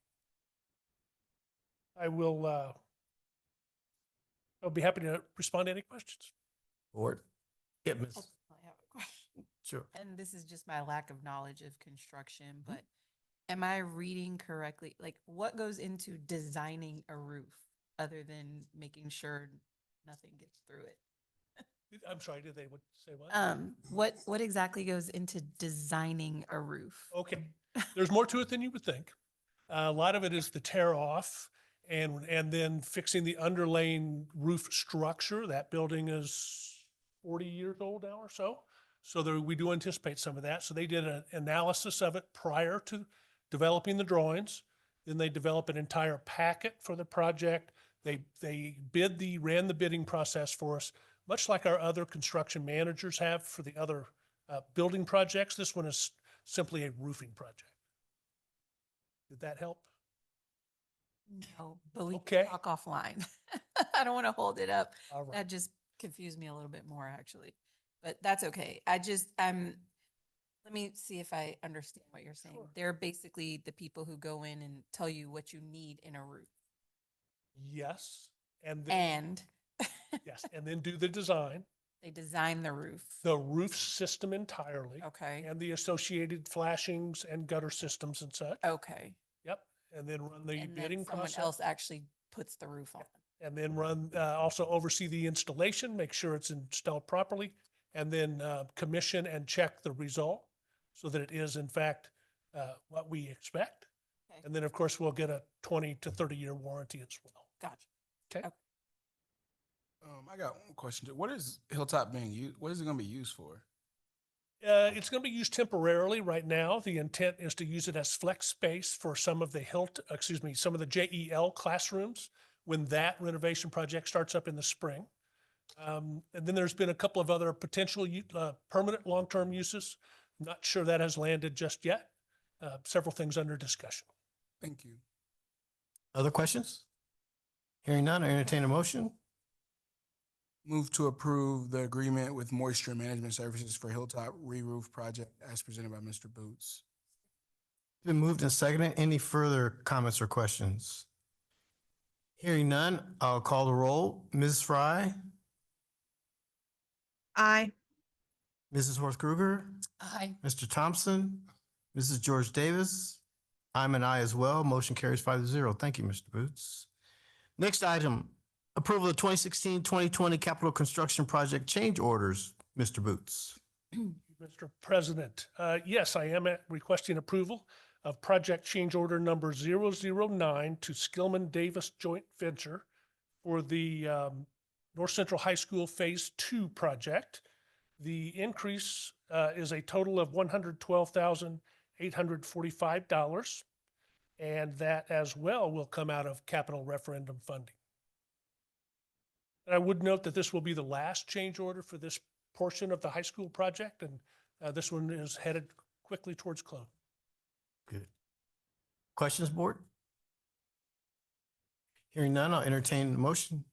I'll be happy to respond to any questions. Board. Yeah, Ms. I have a question. Sure. And this is just my lack of knowledge of construction, but am I reading correctly? Like, what goes into designing a roof other than making sure nothing gets through it? I'm sorry, did they say what? What exactly goes into designing a roof? Okay, there's more to it than you would think. A lot of it is the tear off and then fixing the underlaying roof structure. That building is 40 years old now or so. So we do anticipate some of that. So they did an analysis of it prior to developing the drawings. Then they developed an entire packet for the project. They ran the bidding process for us, much like our other construction managers have for the other building projects. This one is simply a roofing project. Did that help? No, but we Okay. can talk offline. I don't want to hold it up. All right. That just confused me a little bit more, actually. But that's okay. Let me see if I understand what you're saying. Sure. They're basically the people who go in and tell you what you need in a roof. Yes. And then, yes, and then do the design, They design the roof. the roof system entirely, Okay, and the associated flashings and gutter systems and such. okay. Yep. And then run the And bidding then someone process. else actually puts the roof on. And then also oversee the installation, make sure it's installed properly, and then commission and check the result so that it is in fact what we expect. Okay. And then, of course, we'll get a 20 to 30-year warranty as well. Gotcha. I got one question. What is Hilltop being used? What is it going to be used for? It's going to be used temporarily right now. The intent is to use it as flex space for some of the some of the JEL classrooms when that renovation project starts up in the spring. And then there's been a couple of other potential permanent long-term uses. Not sure that has landed just yet. Several things under discussion. Thank you. Other questions? Hearing none, I entertain a motion. Move to approve the agreement with Moisture Management Services for Hilltop Re-Roof Project as presented by Mr. Boots. Been moved and seconded. Any further comments or questions? Hearing none, I'll call the roll. Ms. Fry, Aye. Mrs. Horst Krueger, Aye. Mr. Thompson, Mrs. George Davis. I'm an I as well. Motion carries 5-0. Thank you, Mr. Boots. Next item, approval of 2016-2020 capital construction project change orders. Mr. Boots. Mr. President, yes, I am requesting approval of project change order number 009 to Skillman Davis Joint Venture for the North Central High School Phase 2 project. The increase is a total of $112,845, and that as well will come out of capital referendum funding. And I would note that this will be the last change order for this portion of the high school project, and this one is headed quickly towards close. Good. Questions, board? Hearing none, I'll entertain the motion.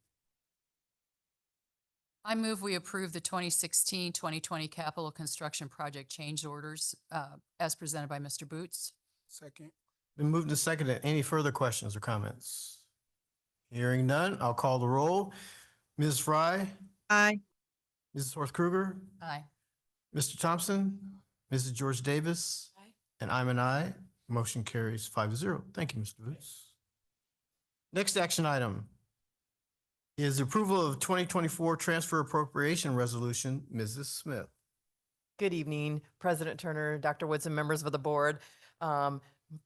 I move we approve the 2016-2020 capital construction project change orders as presented by Mr. Boots. Second. Been moved and seconded. Any further questions or comments? Hearing none, I'll call the roll. Ms. Fry, Aye. Mrs. Horst Kruger, Aye. Mr. Thompson, Mrs. George Davis, Aye. and I'm an aye. Motion carries 5-0. Thank you, Mr. Boots. Next action item is approval of 2024 transfer appropriation resolution. Mrs. Smith. Good evening, President Turner, Dr. Woods, and members of the board.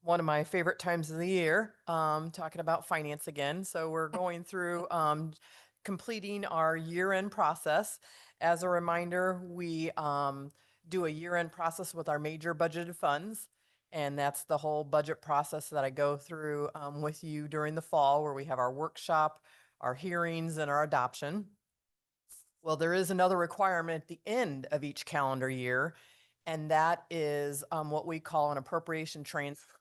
One of my favorite times of the year, talking about finance again. So we're going through completing our year-end process. As a reminder, we do a year-end process with our major budgeted funds. And that's the whole budget process that I go through with you during the fall, where we have our workshop, our hearings, and our adoption. Well, there is another requirement at the end of each calendar year, and that is what we call an appropriation transfer.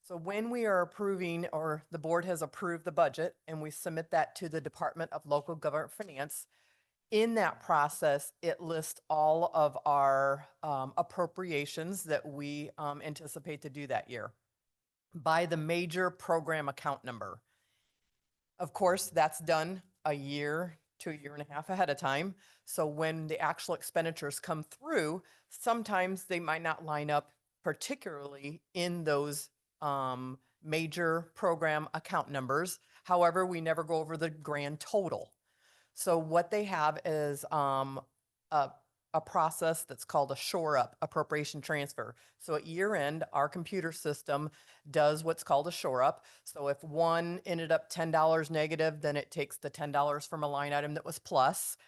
So when we are approving, or the board has approved the budget, and we submit that to the Department of Local Government Finance, in that process, it lists all of our appropriations that we anticipate to do that year by the major program account number. Of course, that's done a year to a year and a half ahead of time. So when the actual expenditures come through, sometimes they might not line up, particularly in those major program account numbers. However, we never go over the grand total. So what they have is a process that's called a shore up appropriation transfer. So at year end, our computer system does what's called a shore up. So if one ended up $10 negative, then it takes the $10 from a line item that was plus,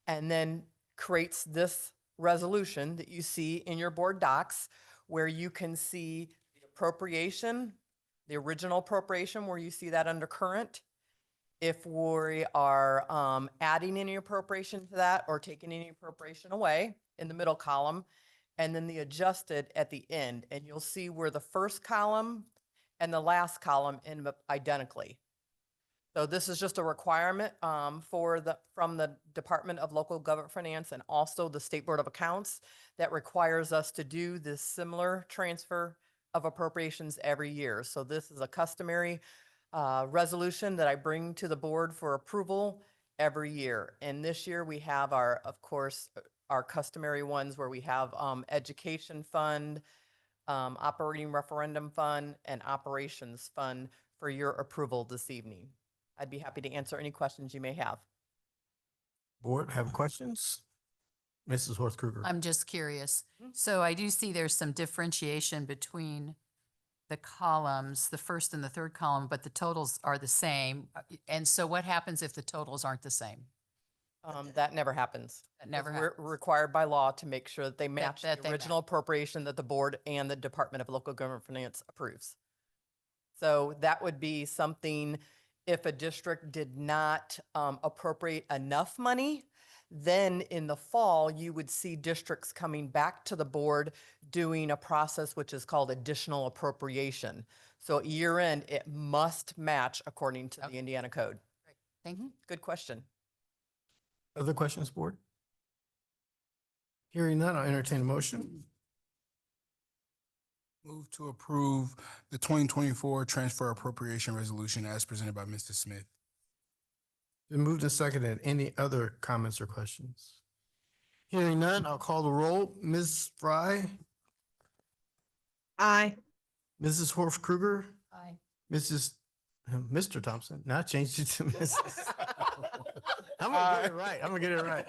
and then creates this resolution that you see in your board docs, where you can see the appropriation, the original appropriation, where you see that under current. If we are adding any appropriation to that or taking any appropriation away in the middle column, and then the adjusted at the end. And you'll see where the first column and the last column end up identically. So this is just a requirement from the Department of Local Government Finance and also the State Board of Accounts that requires us to do this similar transfer of appropriations every year. So this is a customary resolution that I bring to the board for approval every year. And this year we have of course, our customary ones where we have education fund, operating referendum fund, and operations fund for your approval this evening. I'd be happy to answer any questions you may have. Board, have questions? Mrs. Horst Kruger. I'm just curious. So I do see there's some differentiation between the columns, the first and the third column, but the totals are the same. And so what happens if the totals aren't the same? That never happens. That never We're happens. required by law to make sure that they match that the they original appropriation that the board and the Department of Local Government Finance approves. So that would be something, if a district did not appropriate enough money, then in the fall, you would see districts coming back to the board doing a process which is called additional appropriation. So at year end, it must match according to the Indiana code. Thank you. Good question. Other questions, board? Hearing none, I'll entertain a motion. Move to approve the 2024 transfer appropriation resolution as presented by Mr. Smith. Been moved and seconded. Any other comments or questions? Hearing none, I'll call the roll. Ms. Fry, Aye. Mrs. Horst Kruger, Aye. Mr. Thompson. Now I changed it to Mrs. I'm gonna get it right. I'm gonna get it right.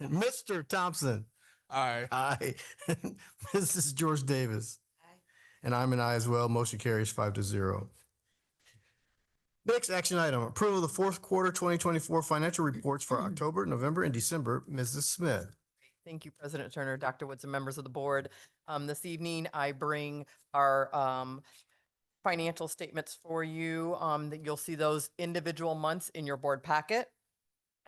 Mr. Thompson. Aye. Aye. Mrs. George Davis. Aye. And I'm an aye as well. Motion carries 5-0. Next action item, approval of the fourth quarter 2024 financial reports for October, November, and December. Mrs. Smith. Thank you, President Turner, Dr. Woods, and members of the board. This evening, I bring our financial statements for you. That you'll see those individual months in your board packet.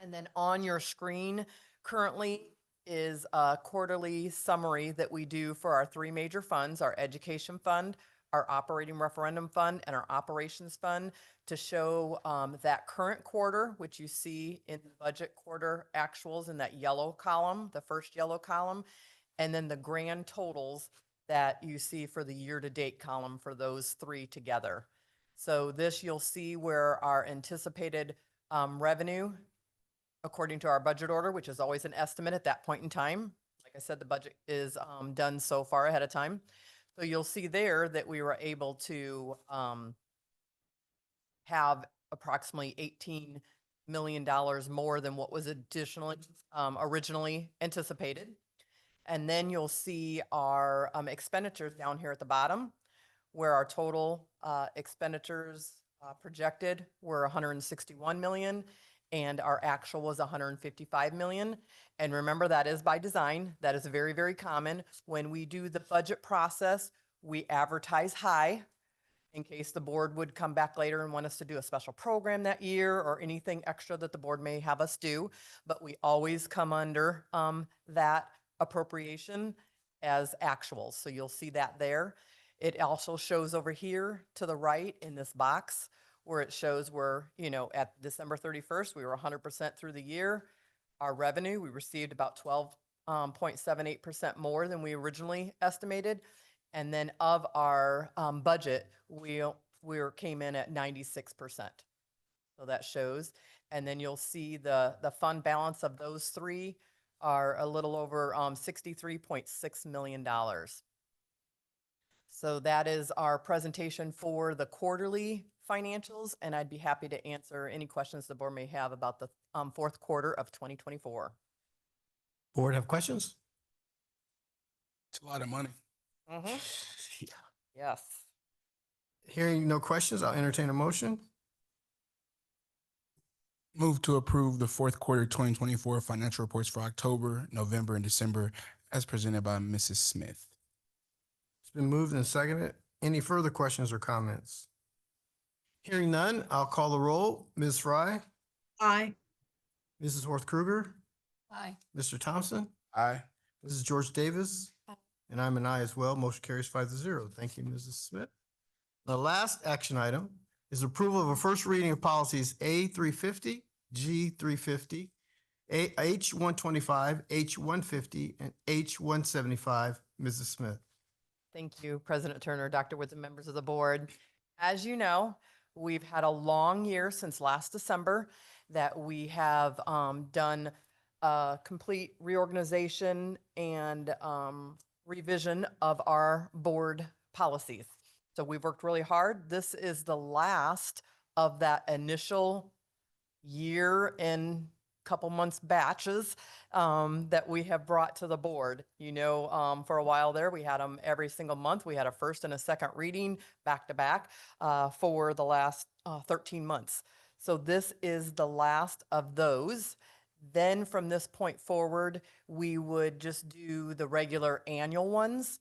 And then on your screen currently is a quarterly summary that we do for our three major funds, our education fund, our operating referendum fund, and our operations fund, to show that current quarter, which you see in the budget quarter actuals in that yellow column, the first yellow column, and then the grand totals that you see for the year-to-date column for those three together. So this you'll see where our anticipated revenue, according to our budget order, which is always an estimate at that point in time. Like I said, the budget is done so far ahead of time. So you'll see there that we were able to have approximately $18 million more than what was additionally originally anticipated. And then you'll see our expenditures down here at the bottom, where our total expenditures projected were 161 million and our actual was 155 million. And remember, that is by design. That is very, very common. When we do the budget process, we advertise high in case the board would come back later and want us to do a special program that year or anything extra that the board may have us do. But we always come under that appropriation as actuals. So you'll see that there. It also shows over here to the right in this box where it shows we're, at December 31st, we were 100% through the year. Our revenue, we received about 12.78% more than we originally estimated. And then of our budget, we came in at 96%. So that shows. And then you'll see the fund balance of those three are a little over $63.6 million. So that is our presentation for the quarterly financials, and I'd be happy to answer any questions the board may have about the fourth quarter of 2024. Board have questions? It's a lot of money. Yes. Hearing no questions, I'll entertain a motion. Move to approve the fourth quarter 2024 financial reports for October, November, and December as presented by Mrs. Smith. It's been moved and seconded. Any further questions or comments? Hearing none, I'll call the roll. Ms. Fry, Aye. Mrs. Horth Krueger, Aye. Mr. Thompson, Aye. Mrs. George Davis, and I'm an aye as well. Motion carries 5-0. Thank you, Mrs. Smith. The last action item is approval of a first reading of policies A350, G350, H125, H150, and H175. Mrs. Smith. Thank you, President Turner, Dr. Woods, and members of the board. As you know, we've had a long year since last December that we have done a complete reorganization and revision of our board policies. So we've worked really hard. This is the last of that initial year and couple months batches that we have brought to the board. For a while there, we had them every single month. We had a first and a second reading back to back for the last 13 months. So this is the last of those. Then from this point forward, we would just do the regular annual ones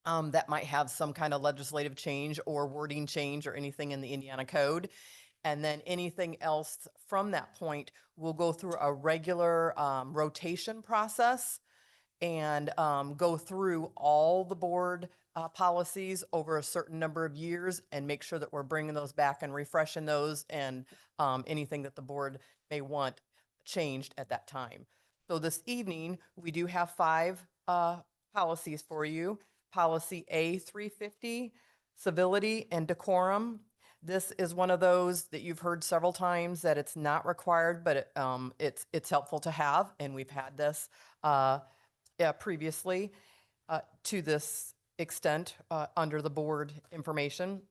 that might have some kind of legislative change or wording change or anything in the Indiana code. And then anything else from that point, we'll go through a regular rotation process and go through all the board policies over a certain number of years and make sure that we're bringing those back and refreshing those and anything that the board may want changed at that time. So this evening, we do have 5 policies for you. Policy A350, civility and decorum. This is one of those that you've heard several times that it's not required, but it's helpful to have, and we've had this previously to this extent under the board information.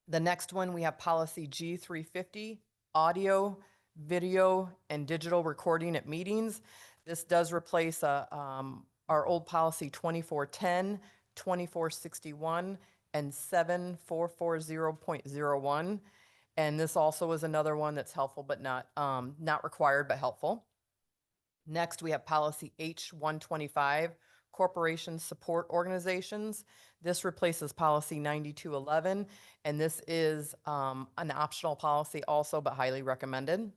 The next one, we have policy G350, audio, video, and digital recording at meetings. This does replace our old policy 2410, 2461, and 7440.01. And this also is another one that's helpful, but not required, but helpful. Next, we have policy H125, corporation support organizations. This replaces policy 9211, and this is an optional policy also, but highly recommended.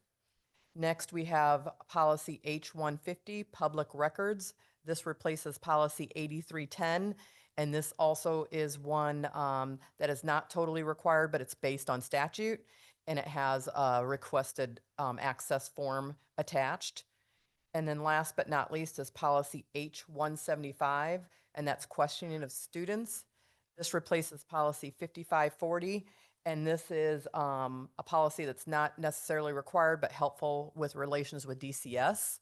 Next, we have policy H150, public records. This replaces policy 8310. And this also is one that is not totally required, but it's based on statute, and it has a requested access form attached. And then last but not least is policy H175. and that's questioning of students. This replaces policy 5540, and this is a policy that's not necessarily required but helpful with relations with DCS.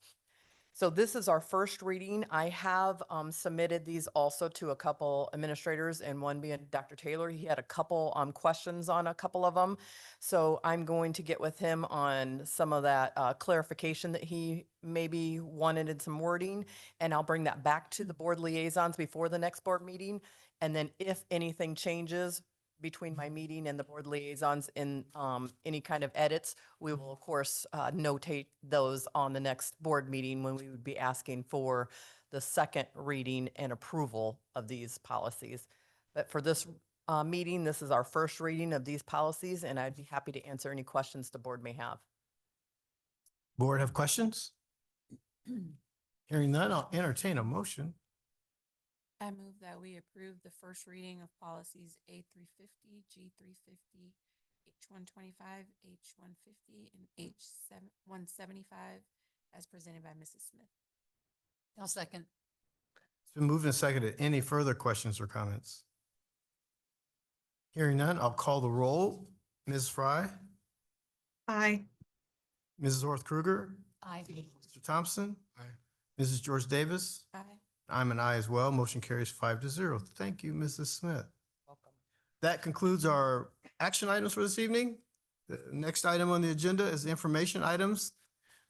So this is our first reading. I have submitted these also to a couple administrators, and one being Dr. Taylor. He had a couple questions on a couple of them. So I'm going to get with him on some of that clarification that he maybe wanted in some wording, and I'll bring that back to the board liaisons before the next board meeting. And then if anything changes between my meeting and the board liaisons in any kind of edits, we will of course notate those on the next board meeting when we would be asking for the second reading and approval of these policies. But for this meeting, this is our first reading of these policies, and I'd be happy to answer any questions the board may have. Board have questions? Hearing none, I'll entertain a motion. I move that we approve the first reading of policies A350, G350, H125, H150, and H175 as presented by Mrs. Smith. I'll second. It's been moved and seconded. Any further questions or comments? Hearing none, I'll call the roll. Ms. Fry, Aye. Mrs. Orth Kruger, Aye. Mr. Thompson, Aye. Mrs. George Davis. Aye. I'm an aye as well. Motion carries 5-0. Thank you, Mrs. Smith. Welcome. That concludes our action items for this evening. The next item on the agenda is information items.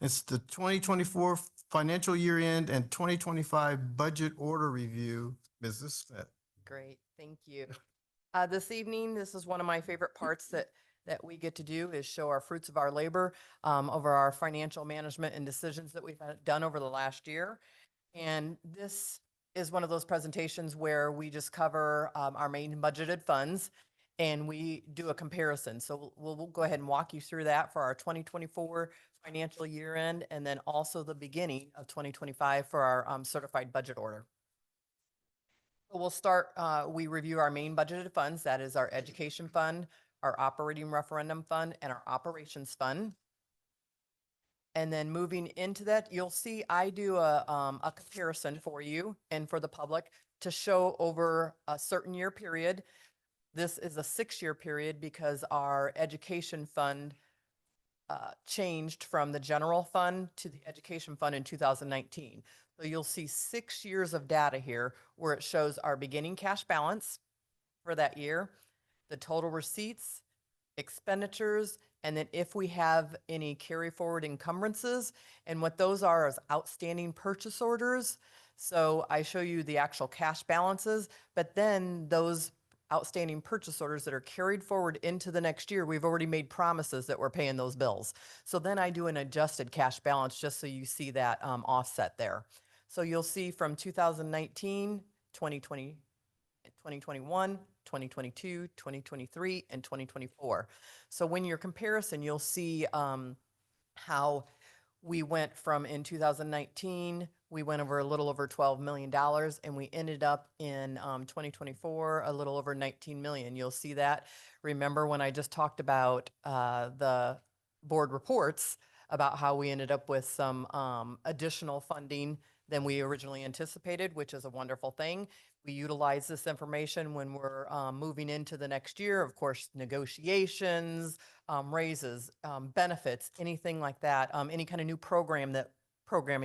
It's the 2024 financial year end and 2025 budget order review. Mrs. Smith. Great, thank you. This evening, this is one of my favorite parts that we get to do, is show our fruits of our labor over our financial management and decisions that we've done over the last year. And this is one of those presentations where we just cover our main budgeted funds and we do a comparison. So we'll go ahead and walk you through that for our 2024 financial year end, and then also the beginning of 2025 for our certified budget order. So we'll start, we review our main budgeted funds. That is our education fund, our operating referendum fund, and our operations fund. And then moving into that, you'll see I do a comparison for you and for the public to show over a certain year period. This is a 6-year period because our education fund changed from the general fund to the education fund in 2019. So you'll see 6 years of data here where it shows our beginning cash balance for that year, the total receipts, expenditures, and then if we have any carry forward encumbrances, and what those are is outstanding purchase orders. So I show you the actual cash balances, but then those outstanding purchase orders that are carried forward into the next year, we've already made promises that we're paying those bills. So then I do an adjusted cash balance just so you see that offset there. So you'll see from 2019, 2020, 2021, 2022, 2023, and 2024. So when your comparison, you'll see how we went from in 2019, we went over a little over $12 million, and we ended up in 2024, a little over 19 million. You'll see that. Remember when I just talked about the board reports about how we ended up with some additional funding than we originally anticipated, which is a wonderful thing. We utilize this information when we're moving into the next year, of course, negotiations, raises, benefits, anything like that, any kind of new programming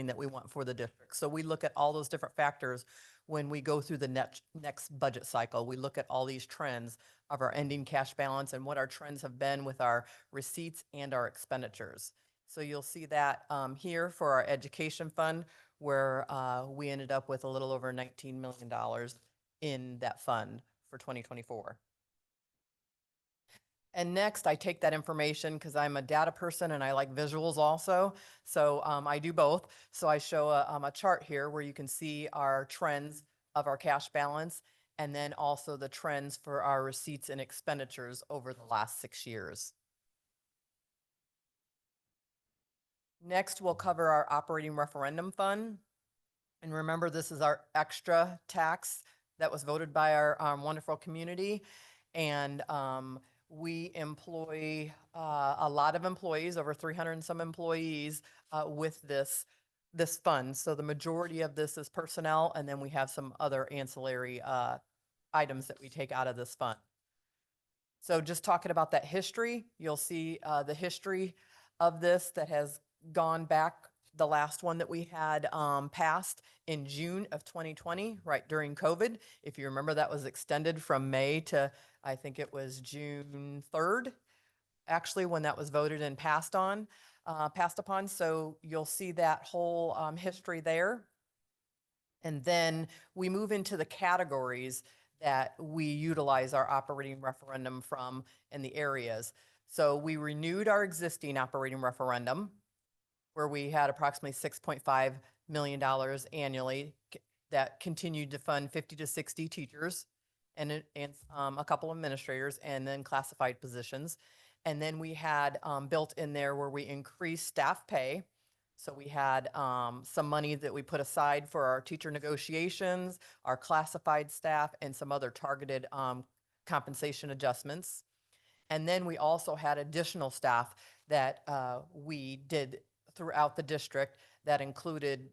that we want for the district. So we look at all those different factors when we go through the next budget cycle. We look at all these trends of our ending cash balance and what our trends have been with our receipts and our expenditures. So you'll see that here for our education fund, where we ended up with a little over $19 million in that fund for 2024. And next, I take that information because I'm a data person and I like visuals also. So I do both. So I show a chart here where you can see our trends of our cash balance and then also the trends for our receipts and expenditures over the last 6 years. Next, we'll cover our operating referendum fund. And remember, this is our extra tax that was voted by our wonderful community. And we employ a lot of employees, over 300 and some employees with this this fund. So the majority of this is personnel, and then we have some other ancillary items that we take out of this fund. So just talking about that history, you'll see the history of this that has gone back. The last one that we had passed in June of 2020, right during COVID. If you remember, that was extended from May to, I think it was June 3rd, actually, when that was voted and passed upon. So you'll see that whole history there. And then we move into the categories that we utilize our operating referendum from in the areas. So we renewed our existing operating referendum, where we had approximately $6.5 million annually that continued to fund 50 to 60 teachers and a couple administrators and then classified positions. And then we had built in there where we increased staff pay. So we had some money that we put aside for our teacher negotiations, our classified staff, and some other targeted compensation adjustments. And then we also had additional staff that we did throughout the district that included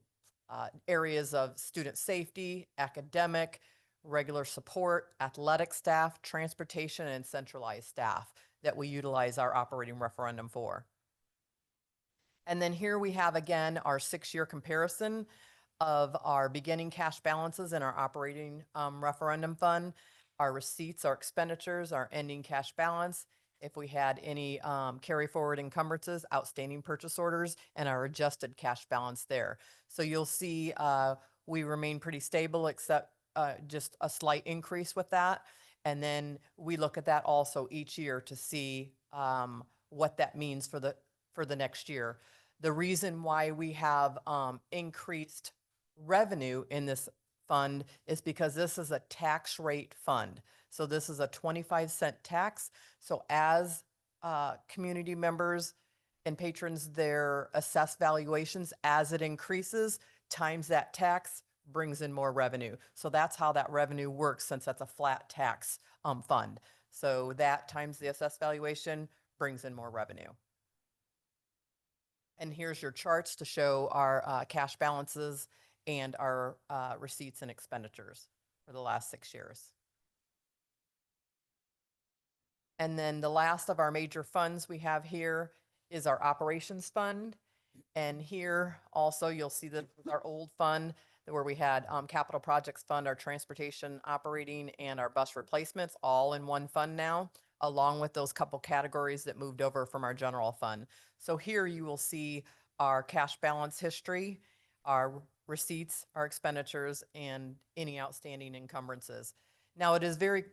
areas of student safety, academic, regular support, athletic staff, transportation, and centralized staff that we utilize our operating referendum for. And then here we have again our 6-year comparison of our beginning cash balances in our operating referendum fund, our receipts, our expenditures, our ending cash balance, if we had any carry forward encumbrances, outstanding purchase orders, and our adjusted cash balance there. So you'll see we remain pretty stable, except just a slight increase with that. And then we look at that also each year to see what that means for the next year. The reason why we have increased revenue in this fund is because this is a tax rate fund. So this is a 25-cent tax. So as community members and patrons, their assessed valuations, as it increases, times that tax brings in more revenue. So that's how that revenue works, since that's a flat tax fund. So that times the assessed valuation brings in more revenue. And here's your charts to show our cash balances and our receipts and expenditures for the last 6 years. And then the last of our major funds we have here is our operations fund. And here also you'll see that our old fund where we had capital projects fund, our transportation operating, and our bus replacements all in one fund now, along with those couple categories that moved over from our general fund. So here you will see our cash balance history, our receipts, our expenditures, and any outstanding encumbrances. Now, it is very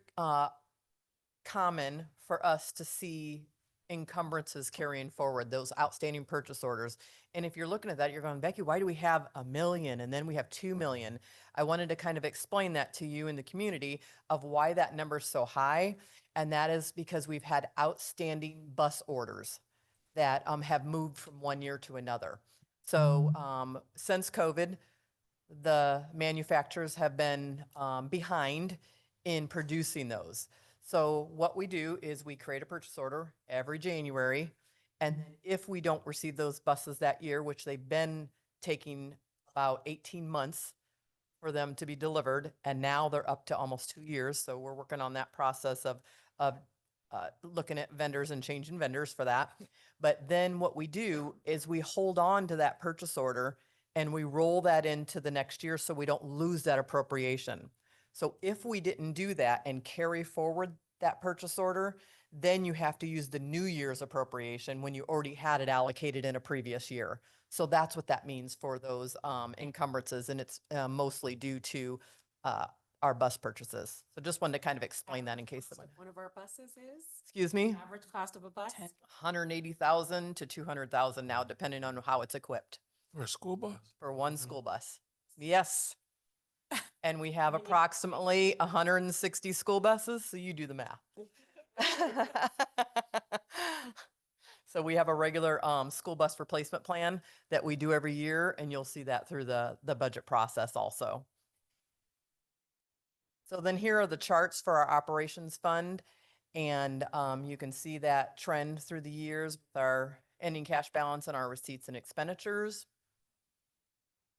common for us to see encumbrances carrying forward, those outstanding purchase orders. And if you're looking at that, you're going, Becky, why do we have $1 million and then we have $2 million? I wanted to kind of explain that to you in the community of why that number is so high. And that is because we've had outstanding bus orders that have moved from one year to another. So since COVID, the manufacturers have been behind in producing those. So what we do is we create a purchase order every January, and if we don't receive those buses that year, which they've been taking about 18 months for them to be delivered, and now they're up to almost 2 years. So we're working on that process of looking at vendors and changing vendors for that. But then what we do is we hold on to that purchase order and we roll that into the next year so we don't lose that appropriation. So if we didn't do that and carry forward that purchase order, then you have to use the new year's appropriation when you already had it allocated in a previous year. So that's what that means for those encumbrances, and it's mostly due to our bus purchases. So just wanted to kind of explain that in case someone. One of our buses is? Excuse me? Average cost of a bus? 180,000 to 200,000 now, depending on how it's equipped. For a school bus? For one school bus. Yes. And we have approximately 160 school buses, so you do the math. So we have a regular school bus replacement plan that we do every year, and you'll see that through the budget process also. So then here are the charts for our operations fund, and you can see that trend through the years with our ending cash balance and our receipts and expenditures.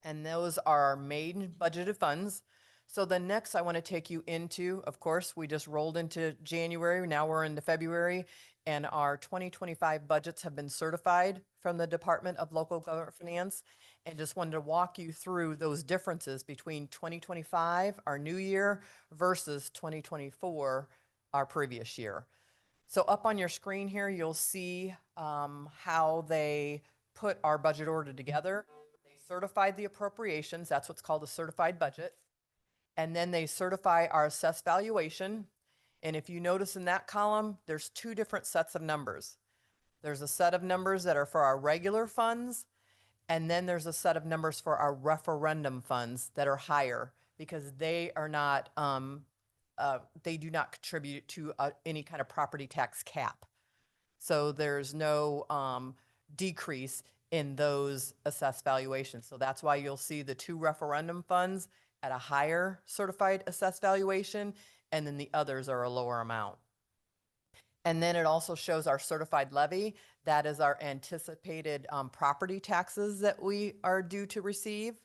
And those are our main budgeted funds. So then next I want to take you into, of course, we just rolled into January, now we're into February, and our 2025 budgets have been certified from the Department of Local Government Finance. And just wanted to walk you through those differences between 2025, our new year, versus 2024, our previous year. So up on your screen here, you'll see how they put our budget order together. They certified the appropriations, that's what's called a certified budget. And then they certify our assessed valuation. And if you notice in that column, there's two different sets of numbers. There's a set of numbers that are for our regular funds, and then there's a set of numbers for our referendum funds that are higher because they are not, they do not contribute to any kind of property tax cap. So there's no decrease in those assessed valuations. So that's why you'll see the two referendum funds at a higher certified assessed valuation, and then the others are a lower amount. And then it also shows our certified levy. That is our anticipated property taxes that we are due to receive.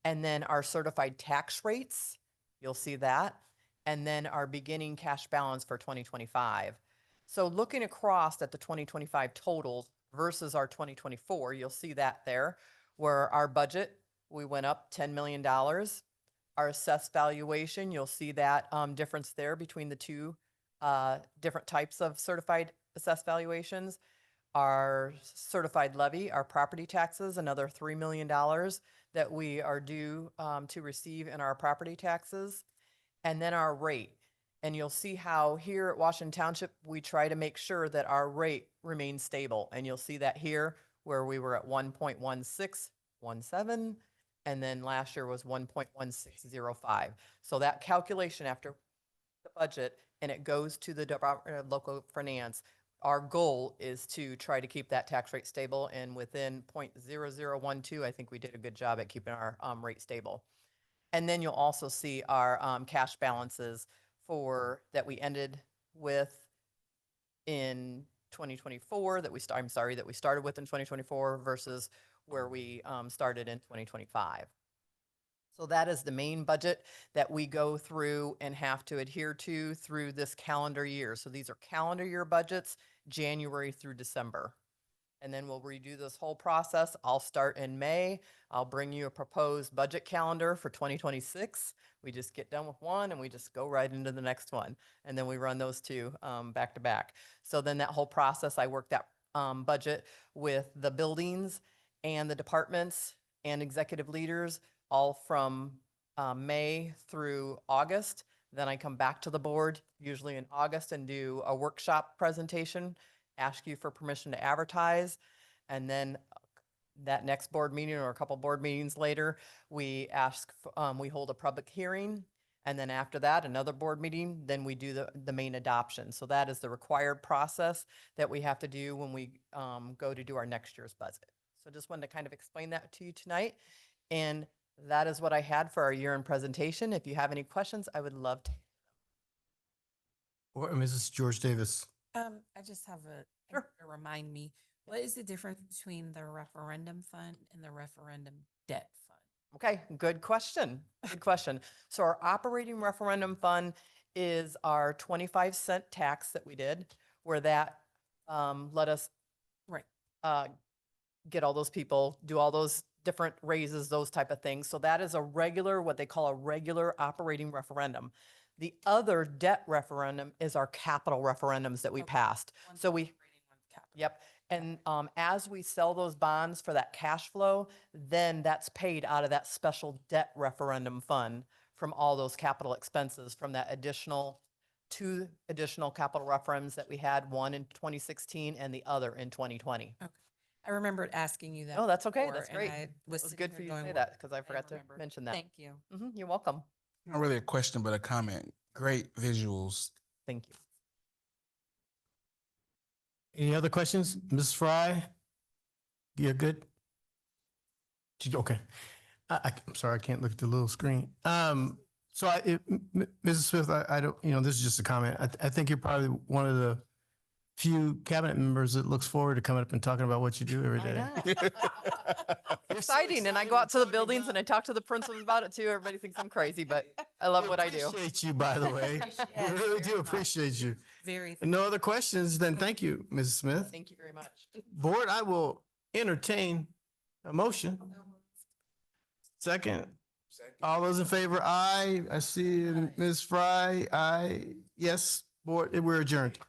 And then our certified tax rates, you'll see that. And then our beginning cash balance for 2025. So looking across at the 2025 totals versus our 2024, you'll see that there, where our budget, we went up $10 million. Our assessed valuation, you'll see that difference there between the two different types of certified assessed valuations. Our certified levy, our property taxes, another $3 million that we are due to receive in our property taxes. And then our rate. And you'll see how here at Washington Township, we try to make sure that our rate remains stable. And you'll see that here where we were at 1.1617. And then last year was 1.1605. So that calculation after the budget, and it goes to the Department of Local Finance, our goal is to try to keep that tax rate stable, and within 0.0012, I think we did a good job at keeping our rate stable. And then you'll also see our cash balances that we ended with in 2024 that we started with in 2024 versus where we started in 2025. So that is the main budget that we go through and have to adhere to through this calendar year. So these are calendar year budgets, January through December. And then we'll redo this whole process. I'll start in May. I'll bring you a proposed budget calendar for 2026. We just get done with one and we just go right into the next one. And then we run those two back to back. So then that whole process, I work that budget with the buildings and the departments and executive leaders all from May through August. Then I come back to the board, usually in August, and do a workshop presentation, ask you for permission to advertise. And then that next board meeting or a couple board meetings later, we hold a public hearing. And then after that, another board meeting, then we do the main adoption. So that is the required process that we have to do when we go to do our next year's budget. So just wanted to kind of explain that to you tonight. And that is what I had for our year-end presentation. If you have any questions, I would love to. Or Mrs. George Davis. I just have to remind me, what is the difference between the referendum fund and the referendum debt fund? Okay, good question. Good question. So our operating referendum fund is our 25-cent tax that we did, where that let us get all those people, do all those different raises, those type of things. So that is a regular, what they call a regular operating referendum. The other debt referendum is our capital referendums that we passed. So yep. And as we sell those bonds for that cash flow, then that's paid out of that special debt referendum fund from all those capital expenses from that two additional capital referendums that we had, one in 2016 and the other in 2020. Okay. I remembered asking you that. Oh, that's okay. before, That's and great. I It was was sitting good for here you to going, say "What?" that because I forgot to remember. mention that. Thank you. You're welcome. Not really a question, but a comment. Great visuals. Thank you. Any other questions? Mrs. Fry? You're good? Okay. I'm sorry, I can't look at the little screen. Mrs. Smith, I don't, this is just a comment. I think you're probably one of the few cabinet members that looks forward to coming up and talking about what you do every I day. know. Exciting. And I go out to the buildings and I talk to the principals about it too. Everybody thinks I'm crazy, but I love what I do. Appreciate you, by the way. We Yes, really very do much. appreciate you. Very. No other questions? Then thank you, Mrs. Smith. Thank you very much. Board, I will entertain a motion. Second. All those in favor, aye. I see Ms. Fry, aye. Yes, board, we're adjourned.